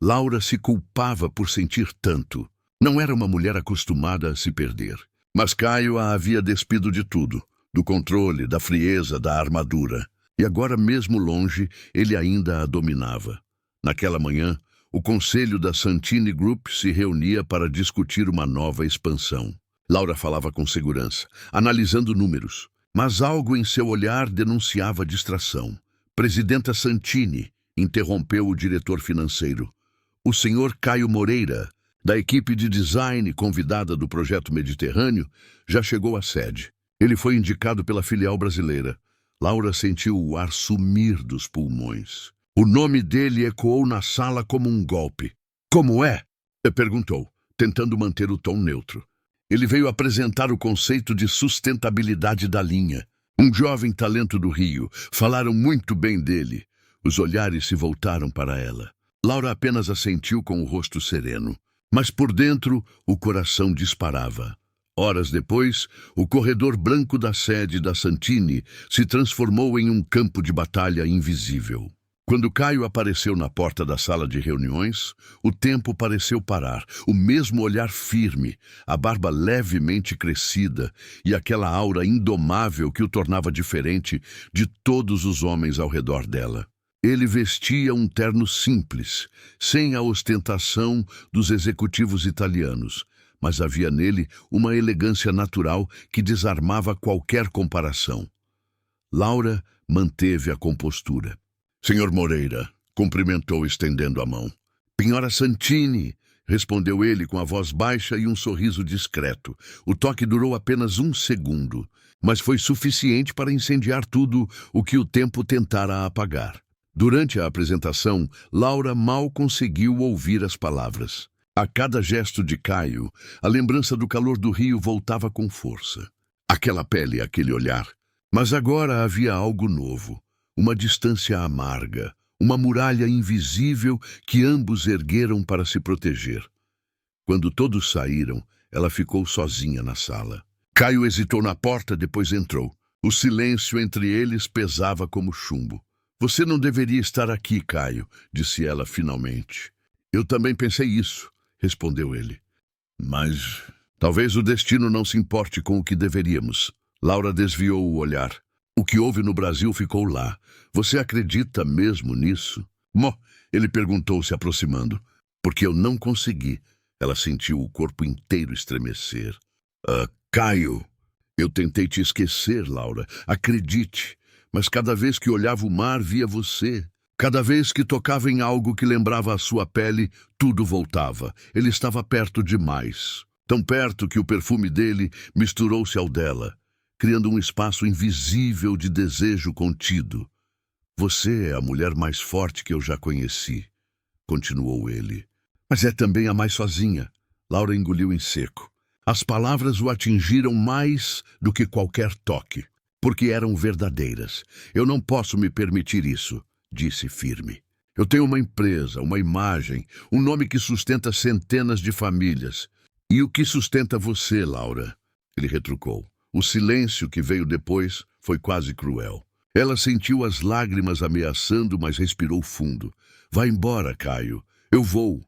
Laura se culpava por sentir tanto. Não era uma mulher acostumada a se perder. Mas Caio a havia despido de tudo, do controle, da frieza, da armadura. E agora, mesmo longe, ele ainda a dominava. Naquela manhã, o conselho da Santini Group se reunia para discutir uma nova expansão. Laura falava com segurança, analisando números. Mas algo em seu olhar denunciava distração. Presidenta Santini, interrompeu o diretor financeiro. O senhor Caio Moreira, da equipe de design convidada do Projeto Mediterrâneo, já chegou à sede. Ele foi indicado pela filial brasileira. Laura sentiu o ar sumir dos pulmões. O nome dele ecoou na sala como um golpe. Como é? Perguntou, tentando manter o tom neutro. Ele veio apresentar o conceito de sustentabilidade da linha. Um jovem talento do Rio. Falaram muito bem dele. Os olhares se voltaram para ela. Laura apenas assentiu com o rosto sereno. Mas por dentro, o coração disparava. Horas depois, o corredor branco da sede da Santini se transformou em um campo de batalha invisível. Quando Caio apareceu na porta da sala de reuniões, o tempo pareceu parar. O mesmo olhar firme, a barba levemente crescida e aquela aura indomável que o tornava diferente de todos os homens ao redor dela. Ele vestia um terno simples, sem a ostentação dos executivos italianos, mas havia nele uma elegância natural que desarmava qualquer comparação. Laura manteve a compostura. Senhor Moreira, cumprimentou estendendo a mão. Senhora Santini, respondeu ele com a voz baixa e um sorriso discreto. O toque durou apenas 1 segundo, mas foi suficiente para incendiar tudo o que o tempo tentara apagar. Durante a apresentação, Laura mal conseguiu ouvir as palavras. A cada gesto de Caio, a lembrança do calor do Rio voltava com força. Aquela pele, aquele olhar. Mas agora havia algo novo. Uma distância amarga, uma muralha invisível que ambos ergueram para se proteger. Quando todos saíram, ela ficou sozinha na sala. Caio hesitou na porta, depois entrou. O silêncio entre eles pesava como chumbo. Você não deveria estar aqui, Caio, disse ela finalmente. Eu também pensei isso, respondeu ele. Mas talvez o destino não se importe com o que deveríamos. Laura desviou o olhar. O que houve no Brasil ficou lá. Você acredita mesmo nisso? Ele perguntou, se aproximando. Porque eu não consegui. Ela sentiu o corpo inteiro estremecer. Caio, eu tentei te esquecer, Laura. Acredite. Mas cada vez que olhava o mar, via você. Cada vez que tocava em algo que lembrava a sua pele, tudo voltava. Ele estava perto demais. Tão perto que o perfume dele misturou-se ao dela, criando um espaço invisível de desejo contido. Você é a mulher mais forte que eu já conheci, continuou ele. Mas é também a mais sozinha. Laura engoliu em seco. As palavras o atingiram mais do que qualquer toque, porque eram verdadeiras. Eu não posso me permitir isso, disse firme. Eu tenho uma empresa, uma imagem, um nome que sustenta centenas de famílias. E o que sustenta você, Laura? Ele retrucou. O silêncio que veio depois foi quase cruel. Ela sentiu as lágrimas ameaçando, mas respirou fundo. Vá embora, Caio. Eu vou.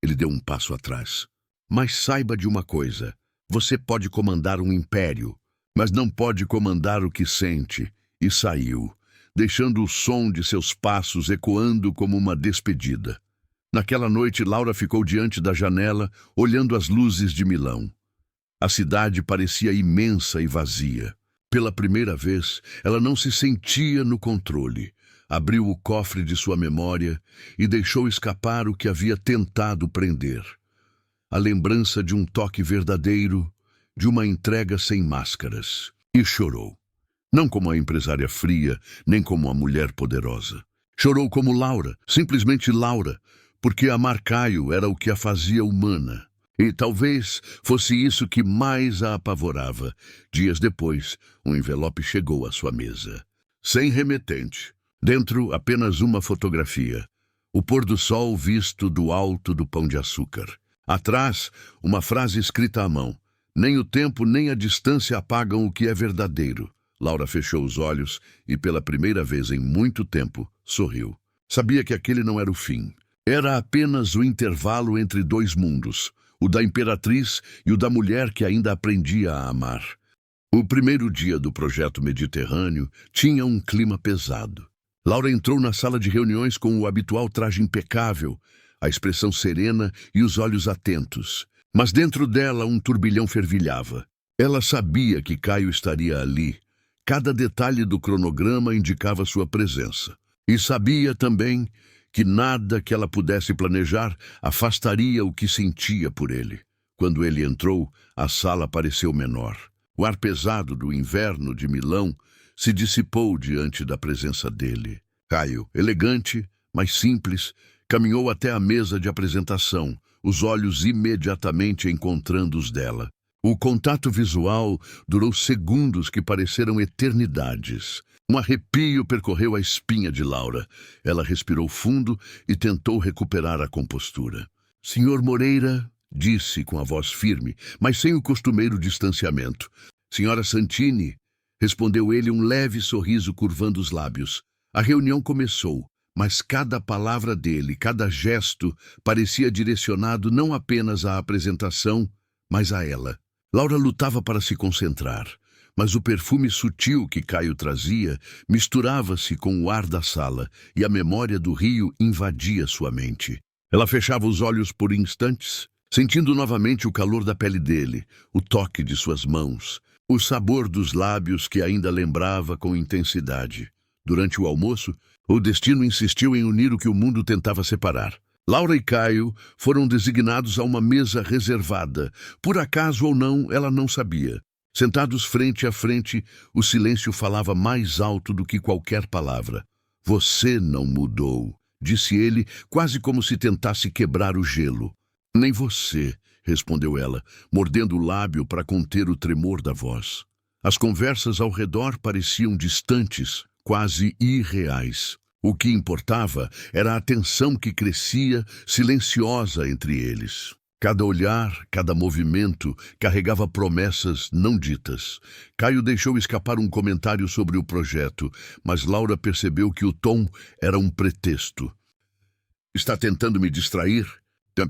Ele deu um passo atrás. Mas saiba de uma coisa. Você pode comandar um império, mas não pode comandar o que sente. E saiu, deixando o som de seus passos ecoando como uma despedida. Naquela noite, Laura ficou diante da janela, olhando as luzes de Milão. A cidade parecia imensa e vazia. Pela primeira vez, ela não se sentia no controle. Abriu o cofre de sua memória e deixou escapar o que havia tentado prender. A lembrança de um toque verdadeiro, de uma entrega sem máscaras. E chorou. Não como a empresária fria, nem como a mulher poderosa. Chorou como Laura, simplesmente Laura, porque amar Caio era o que a fazia humana. E talvez fosse isso que mais a apavorava. Dias depois, um envelope chegou à sua mesa. Sem remetente. Dentro, apenas uma fotografia. O pôr do sol visto do alto do Pão de Açúcar. Atrás, uma frase escrita à mão. Nem o tempo nem a distância apagam o que é verdadeiro. Laura fechou os olhos e, pela primeira vez em muito tempo, sorriu. Sabia que aquele não era o fim. Era apenas o intervalo entre dois mundos. O da imperatriz e o da mulher que ainda aprendia a amar. O primeiro dia do Projeto Mediterrâneo tinha um clima pesado. Laura entrou na sala de reuniões com o habitual traje impecável, a expressão serena e os olhos atentos. Mas dentro dela um turbilhão fervilhava. Ela sabia que Caio estaria ali, Cada detalhe do cronograma indicava sua presença. E sabia também que nada que ela pudesse planejar afastaria o que sentia por ele. Quando ele entrou, a sala pareceu menor. O ar pesado do inverno de Milão se dissipou diante da presença dele. Caio, elegante, mas simples, caminhou até a mesa de apresentação, os olhos imediatamente encontrando os dela. O contato visual durou segundos que pareceram eternidades. Um arrepio percorreu a espinha de Laura. Ela respirou fundo e tentou recuperar a compostura. "Senhor Moreira", disse com a voz firme, mas sem o costumeiro distanciamento. "Senhora Santini", respondeu ele, um leve sorriso curvando os lábios. A reunião começou, mas cada palavra dele, cada gesto, parecia direcionado não apenas à apresentação, mas a ela. Laura lutava para se concentrar, mas o perfume sutil que Caio trazia misturava-se com o ar da sala e a memória do rio invadia sua mente. Ela fechava os olhos por instantes, sentindo novamente o calor da pele dele, o toque de suas mãos, o sabor dos lábios que ainda lembrava com intensidade. Durante o almoço, o destino insistiu em unir o que o mundo tentava separar. Laura e Caio foram designados a uma mesa reservada. Por acaso ou não, ela não sabia. Sentados frente a frente, o silêncio falava mais alto do que qualquer palavra. "Você não mudou", disse ele, quase como se tentasse quebrar o gelo. "Nem você", respondeu ela, mordendo o lábio para conter o tremor da voz. As conversas ao redor pareciam distantes, quase irreais. O que importava era a tensão que crescia, silenciosa entre eles. Cada olhar, cada movimento carregava promessas não ditas. Caio deixou escapar um comentário sobre o projeto, mas Laura percebeu que o tom era um pretexto. "Está tentando me distrair?"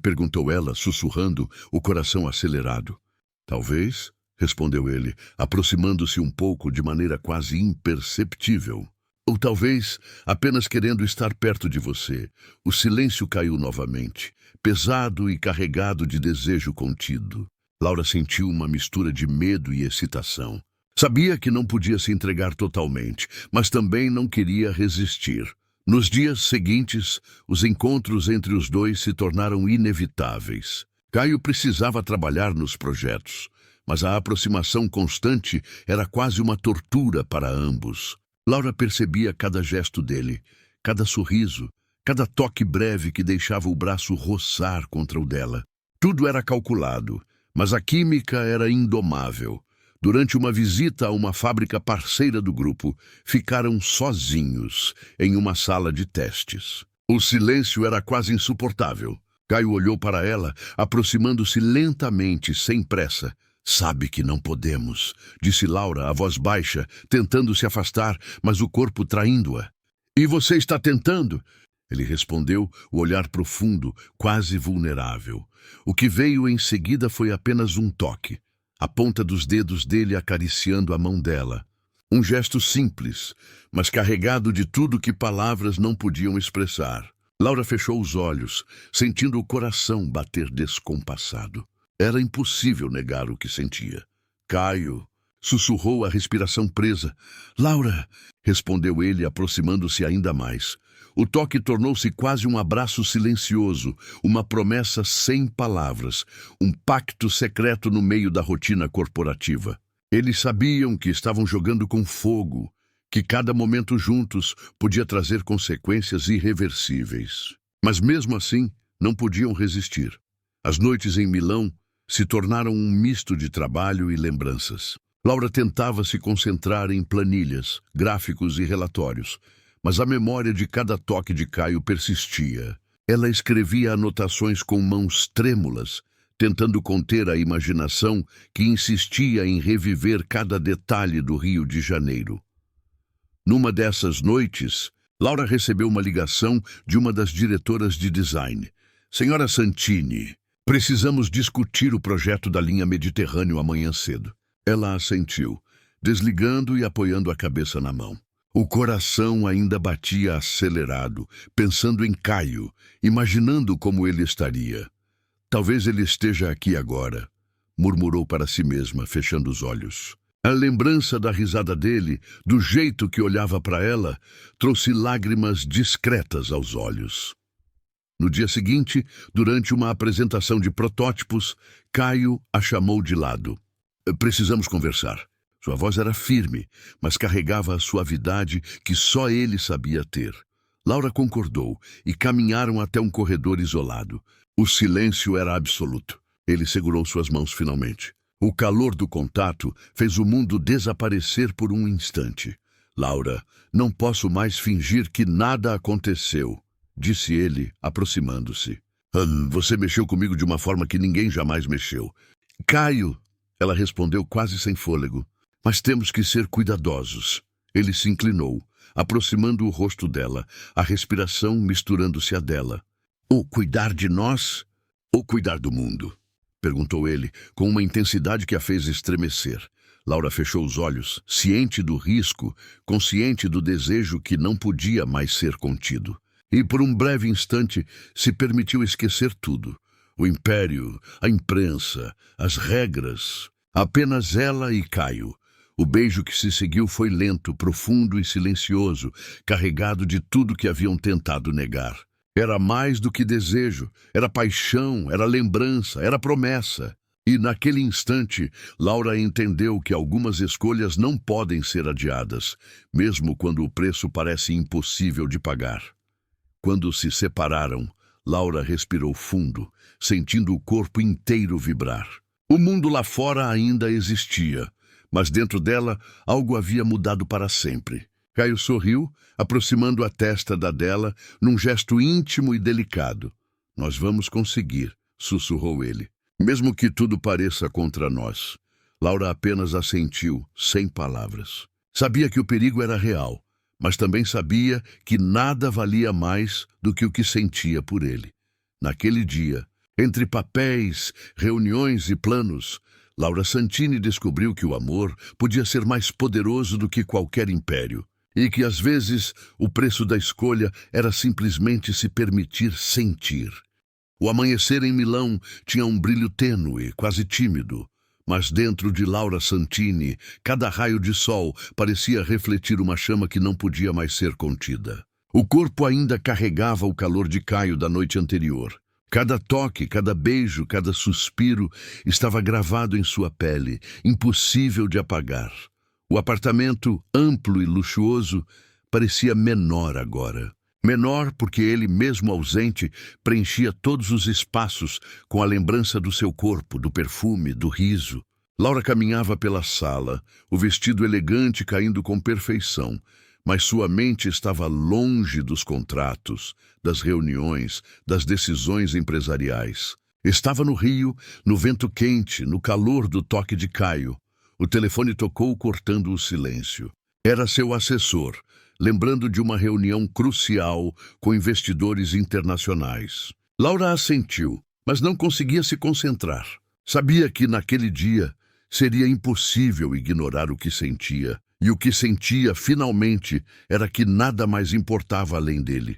perguntou ela, sussurrando, o coração acelerado. "Talvez", respondeu ele, aproximando-se um pouco de maneira quase imperceptível. "Ou talvez apenas querendo estar perto de você." O silêncio caiu novamente, pesado e carregado de desejo contido. Laura sentiu uma mistura de medo e excitação. Sabia que não podia se entregar totalmente, mas também não queria resistir. Nos dias seguintes, os encontros entre os dois se tornaram inevitáveis. Caio precisava trabalhar nos projetos, mas a aproximação constante era quase uma tortura para ambos. Laura percebia cada gesto dele, cada sorriso, cada toque breve que deixava o braço roçar contra o dela. Tudo era calculado, mas a química era indomável. Durante uma visita a uma fábrica parceira do grupo, ficaram sozinhos em uma sala de testes. O silêncio era quase insuportável. Caio olhou para ela, aproximando-se lentamente, sem pressa. "Sabe que não podemos", disse Laura, a voz baixa, tentando se afastar, mas o corpo traindo-a. "E você está tentando?" Ele respondeu, o olhar profundo, quase vulnerável. O que veio em seguida foi apenas um toque. A ponta dos dedos dele acariciando a mão dela. Um gesto simples, mas carregado de tudo que palavras não podiam expressar. Laura fechou os olhos, sentindo o coração bater descompassado. Era impossível negar o que sentia. "Caio", sussurrou a respiração presa. "Laura", respondeu ele, aproximando-se ainda mais. O toque tornou-se quase um abraço silencioso, uma promessa sem palavras, um pacto secreto no meio da rotina corporativa. Eles sabiam que estavam jogando com fogo, que cada momento juntos podia trazer consequências irreversíveis. Mas mesmo assim, não podiam resistir. As noites em Milão se tornaram um misto de trabalho e lembranças. Laura tentava se concentrar em planilhas, gráficos e relatórios, mas a memória de cada toque de Caio persistia. Ela escrevia anotações com mãos trêmulas, tentando conter a imaginação que insistia em reviver cada detalhe do Rio de Janeiro. Numa dessas noites, Laura recebeu uma ligação de uma das diretoras de design. "Senhora Santini, precisamos discutir o projeto da linha Mediterrâneo amanhã cedo." Ela assentiu, desligando e apoiando a cabeça na mão. O coração ainda batia acelerado, pensando em Caio, imaginando como ele estaria. "Talvez ele esteja aqui agora", murmurou para si mesma, fechando os olhos. A lembrança da risada dele, do jeito que olhava para ela, trouxe lágrimas discretas aos olhos. No dia seguinte, durante uma apresentação de protótipos, Caio a chamou de lado. Precisamos conversar. Sua voz era firme, mas carregava a suavidade que só ele sabia ter. Laura concordou e caminharam até um corredor isolado. O silêncio era absoluto. Ele segurou suas mãos finalmente. O calor do contato fez o mundo desaparecer por um instante. Laura, não posso mais fingir que nada aconteceu, disse ele, aproximando-se. Você mexeu comigo de uma forma que ninguém jamais mexeu. Caio, ela respondeu quase sem fôlego. Mas temos que ser cuidadosos. Ele se inclinou, aproximando o rosto dela, a respiração misturando-se à dela. Ou cuidar de nós, ou cuidar do mundo? Perguntou ele, com uma intensidade que a fez estremecer. Laura fechou os olhos, ciente do risco, consciente do desejo que não podia mais ser contido. E por um breve instante se permitiu esquecer tudo. O império, a imprensa, as regras. Apenas ela e Caio. O beijo que se seguiu foi lento, profundo e silencioso, carregado de tudo que haviam tentado negar. Era mais do que desejo, era paixão, era lembrança, era promessa. E naquele instante, Laura entendeu que algumas escolhas não podem ser adiadas, mesmo quando o preço parece impossível de pagar. Quando se separaram, Laura respirou fundo, sentindo o corpo inteiro vibrar. O mundo lá fora ainda existia, mas dentro dela algo havia mudado para sempre. Caio sorriu, aproximando a testa da dela num gesto íntimo e delicado. Nós vamos conseguir, sussurrou ele. Mesmo que tudo pareça contra nós. Laura apenas assentiu, sem palavras. Sabia que o perigo era real, mas também sabia que nada valia mais do que o que sentia por ele. Naquele dia, entre papéis, reuniões e planos, Laura Santini descobriu que o amor podia ser mais poderoso do que qualquer império, e que às vezes o preço da escolha era simplesmente se permitir sentir. O amanhecer em Milão tinha um brilho tênue, quase tímido, mas dentro de Laura Santini, cada raio de sol parecia refletir uma chama que não podia mais ser contida. O corpo ainda carregava o calor de Caio da noite anterior. Cada toque, cada beijo, cada suspiro estava gravado em sua pele, impossível de apagar. O apartamento, amplo e luxuoso, parecia menor agora. Menor porque ele, mesmo ausente, preenchia todos os espaços com a lembrança do seu corpo, do perfume, do riso. Laura caminhava pela sala, o vestido elegante caindo com perfeição, mas sua mente estava longe dos contratos, das reuniões, das decisões empresariais. Estava no Rio, no vento quente, no calor do toque de Caio. O telefone tocou, cortando o silêncio. Era seu assessor, lembrando de uma reunião crucial com investidores internacionais. Laura assentiu, mas não conseguia se concentrar. Sabia que naquele dia seria impossível ignorar o que sentia. E o que sentia, finalmente, era que nada mais importava além dele.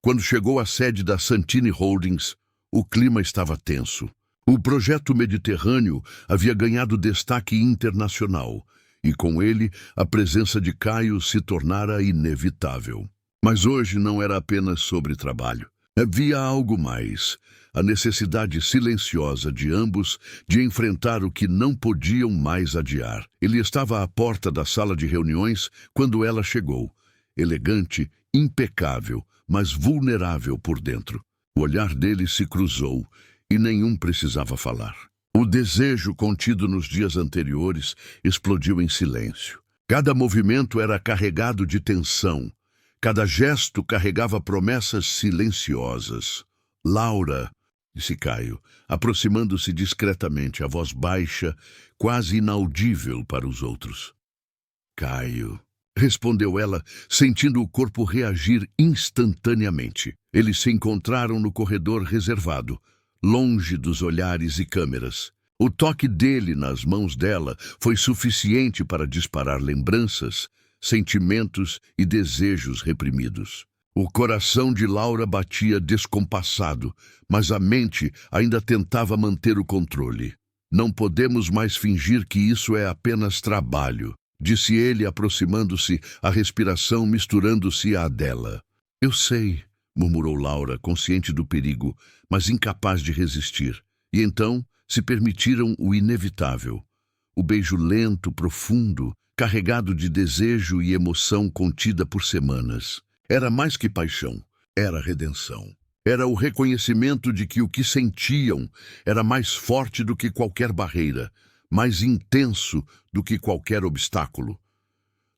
Quando chegou à sede da Santini Holdings, o clima estava tenso. O projeto Mediterrâneo havia ganhado destaque internacional, e com ele a presença de Caio se tornara inevitável. Mas hoje não era apenas sobre trabalho. Havia algo mais. A necessidade silenciosa de ambos de enfrentar o que não podiam mais adiar. Ele estava à porta da sala de reuniões quando ela chegou, elegante, impecável, mas vulnerável por dentro. O olhar dele se cruzou e nenhum precisava falar. O desejo contido nos dias anteriores explodiu em silêncio. Cada movimento era carregado de tensão. Cada gesto carregava promessas silenciosas. Laura, disse Caio, aproximando-se discretamente, a voz baixa, quase inaudível para os outros. Caio, respondeu ela, sentindo o corpo reagir instantaneamente. Eles se encontraram no corredor reservado, longe dos olhares e câmeras. O toque dele nas mãos dela foi suficiente para disparar lembranças, sentimentos e desejos reprimidos. O coração de Laura batia descompassado, mas a mente ainda tentava manter o controle. Não podemos mais fingir que isso é apenas trabalho, disse ele, aproximando-se, a respiração misturando-se à dela. Eu sei, murmurou Laura, consciente do perigo, mas incapaz de resistir. E então se permitiram o inevitável. O beijo lento, profundo, carregado de desejo e emoção contida por semanas. Era mais que paixão, era redenção. Era o reconhecimento de que o que sentiam era mais forte do que qualquer barreira, mais intenso do que qualquer obstáculo.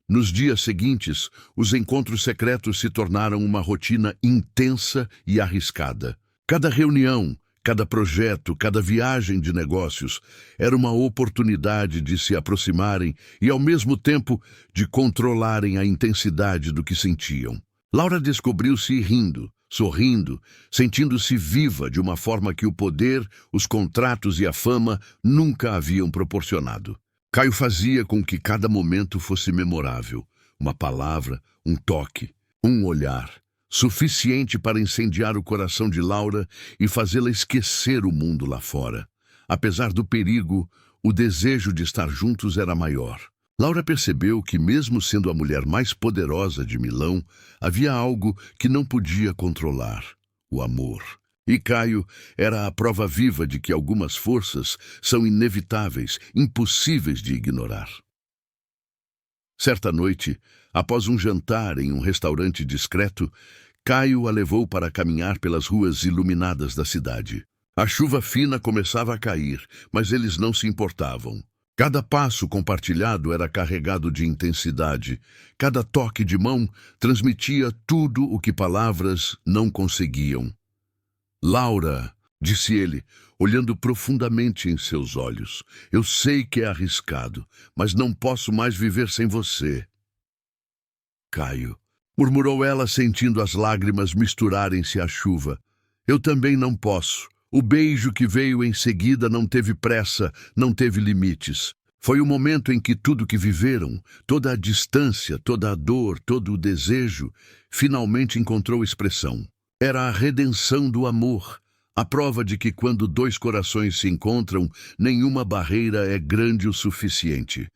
Nos dias seguintes, os encontros secretos se tornaram uma rotina intensa e arriscada. Cada reunião, cada projeto, cada viagem de negócios era uma oportunidade de se aproximarem e, ao mesmo tempo, de controlarem a intensidade do que sentiam. Laura descobriu-se rindo, sorrindo, sentindo-se viva de uma forma que o poder, os contratos e a fama nunca haviam proporcionado. Caio fazia com que cada momento fosse memorável. Uma palavra, um toque, um olhar, suficiente para incendiar o coração de Laura e fazê-la esquecer o mundo lá fora. Apesar do perigo, o desejo de estar juntos era maior. Laura percebeu que, mesmo sendo a mulher mais poderosa de Milão, havia algo que não podia controlar: o amor. E Caio era a prova viva de que algumas forças são inevitáveis, impossíveis de ignorar. Certa noite, após um jantar em um restaurante discreto, Caio a levou para caminhar pelas ruas iluminadas da cidade. A chuva fina começava a cair, mas eles não se importavam. Cada passo compartilhado era carregado de intensidade. Cada toque de mão transmitia tudo o que palavras não conseguiam. Laura, disse ele, olhando profundamente em seus olhos, eu sei que é arriscado, mas não posso mais viver sem você. Caio, murmurou ela, sentindo as lágrimas misturarem-se à chuva. Eu também não posso. O beijo que veio em seguida não teve pressa, não teve limites. Foi o momento em que tudo que viveram, toda a distância, toda a dor, todo o desejo, finalmente encontrou expressão. Era a redenção do amor, a prova de que quando dois corações se encontram, nenhuma barreira é grande o suficiente.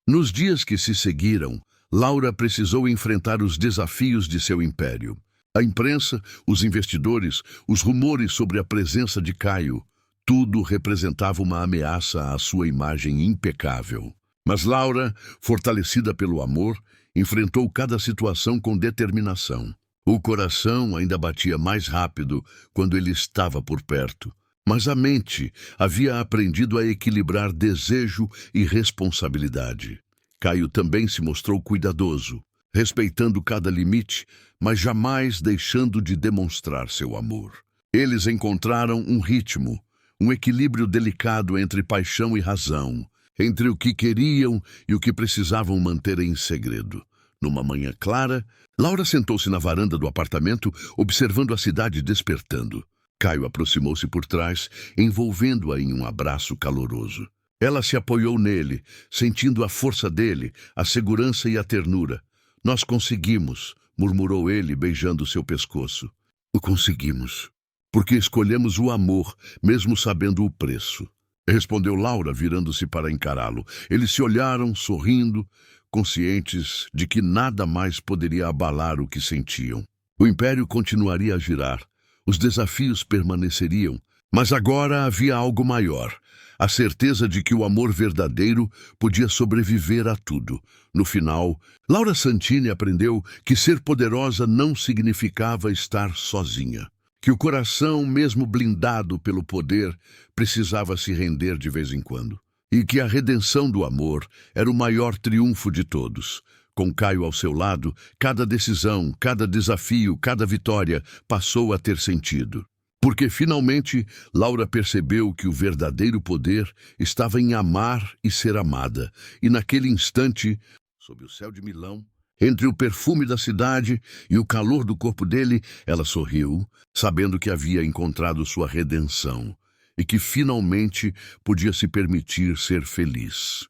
Nos dias que se seguiram, Laura precisou enfrentar os desafios de seu império. A imprensa, os investidores, os rumores sobre a presença de Caio, tudo representava uma ameaça à sua imagem impecável. Mas Laura, fortalecida pelo amor, enfrentou cada situação com determinação. O coração ainda batia mais rápido quando ele estava por perto, mas a mente havia aprendido a equilibrar desejo e responsabilidade. Caio também se mostrou cuidadoso, respeitando cada limite, mas jamais deixando de demonstrar seu amor. Eles encontraram um ritmo, um equilíbrio delicado entre paixão e razão, entre o que queriam e o que precisavam manter em segredo. Numa manhã clara, Laura sentou-se na varanda do apartamento, observando a cidade despertando. Caio aproximou-se por trás, envolvendo-a em um abraço caloroso. Ela se apoiou nele, sentindo a força dele, a segurança e a ternura. Nós conseguimos, murmurou ele, beijando seu pescoço. O conseguimos, porque escolhemos o amor, mesmo sabendo o preço. Respondeu Laura, virando-se para encará-lo. Eles se olharam, sorrindo, conscientes de que nada mais poderia abalar o que sentiam. O império continuaria a girar, os desafios permaneceriam, mas agora havia algo maior, a certeza de que o amor verdadeiro podia sobreviver a tudo. No final, Laura Santini aprendeu que ser poderosa não significava estar sozinha, que o coração, mesmo blindado pelo poder, precisava se render de vez em quando. E que a redenção do amor era o maior triunfo de todos. Com Caio ao seu lado, cada decisão, cada desafio, cada vitória passou a ter sentido. Porque, finalmente, Laura percebeu que o verdadeiro poder estava em amar e ser amada. E naquele instante, sob o céu de Milão, entre o perfume da cidade e o calor do corpo dele, ela sorriu, sabendo que havia encontrado sua redenção. E que finalmente podia se permitir ser feliz.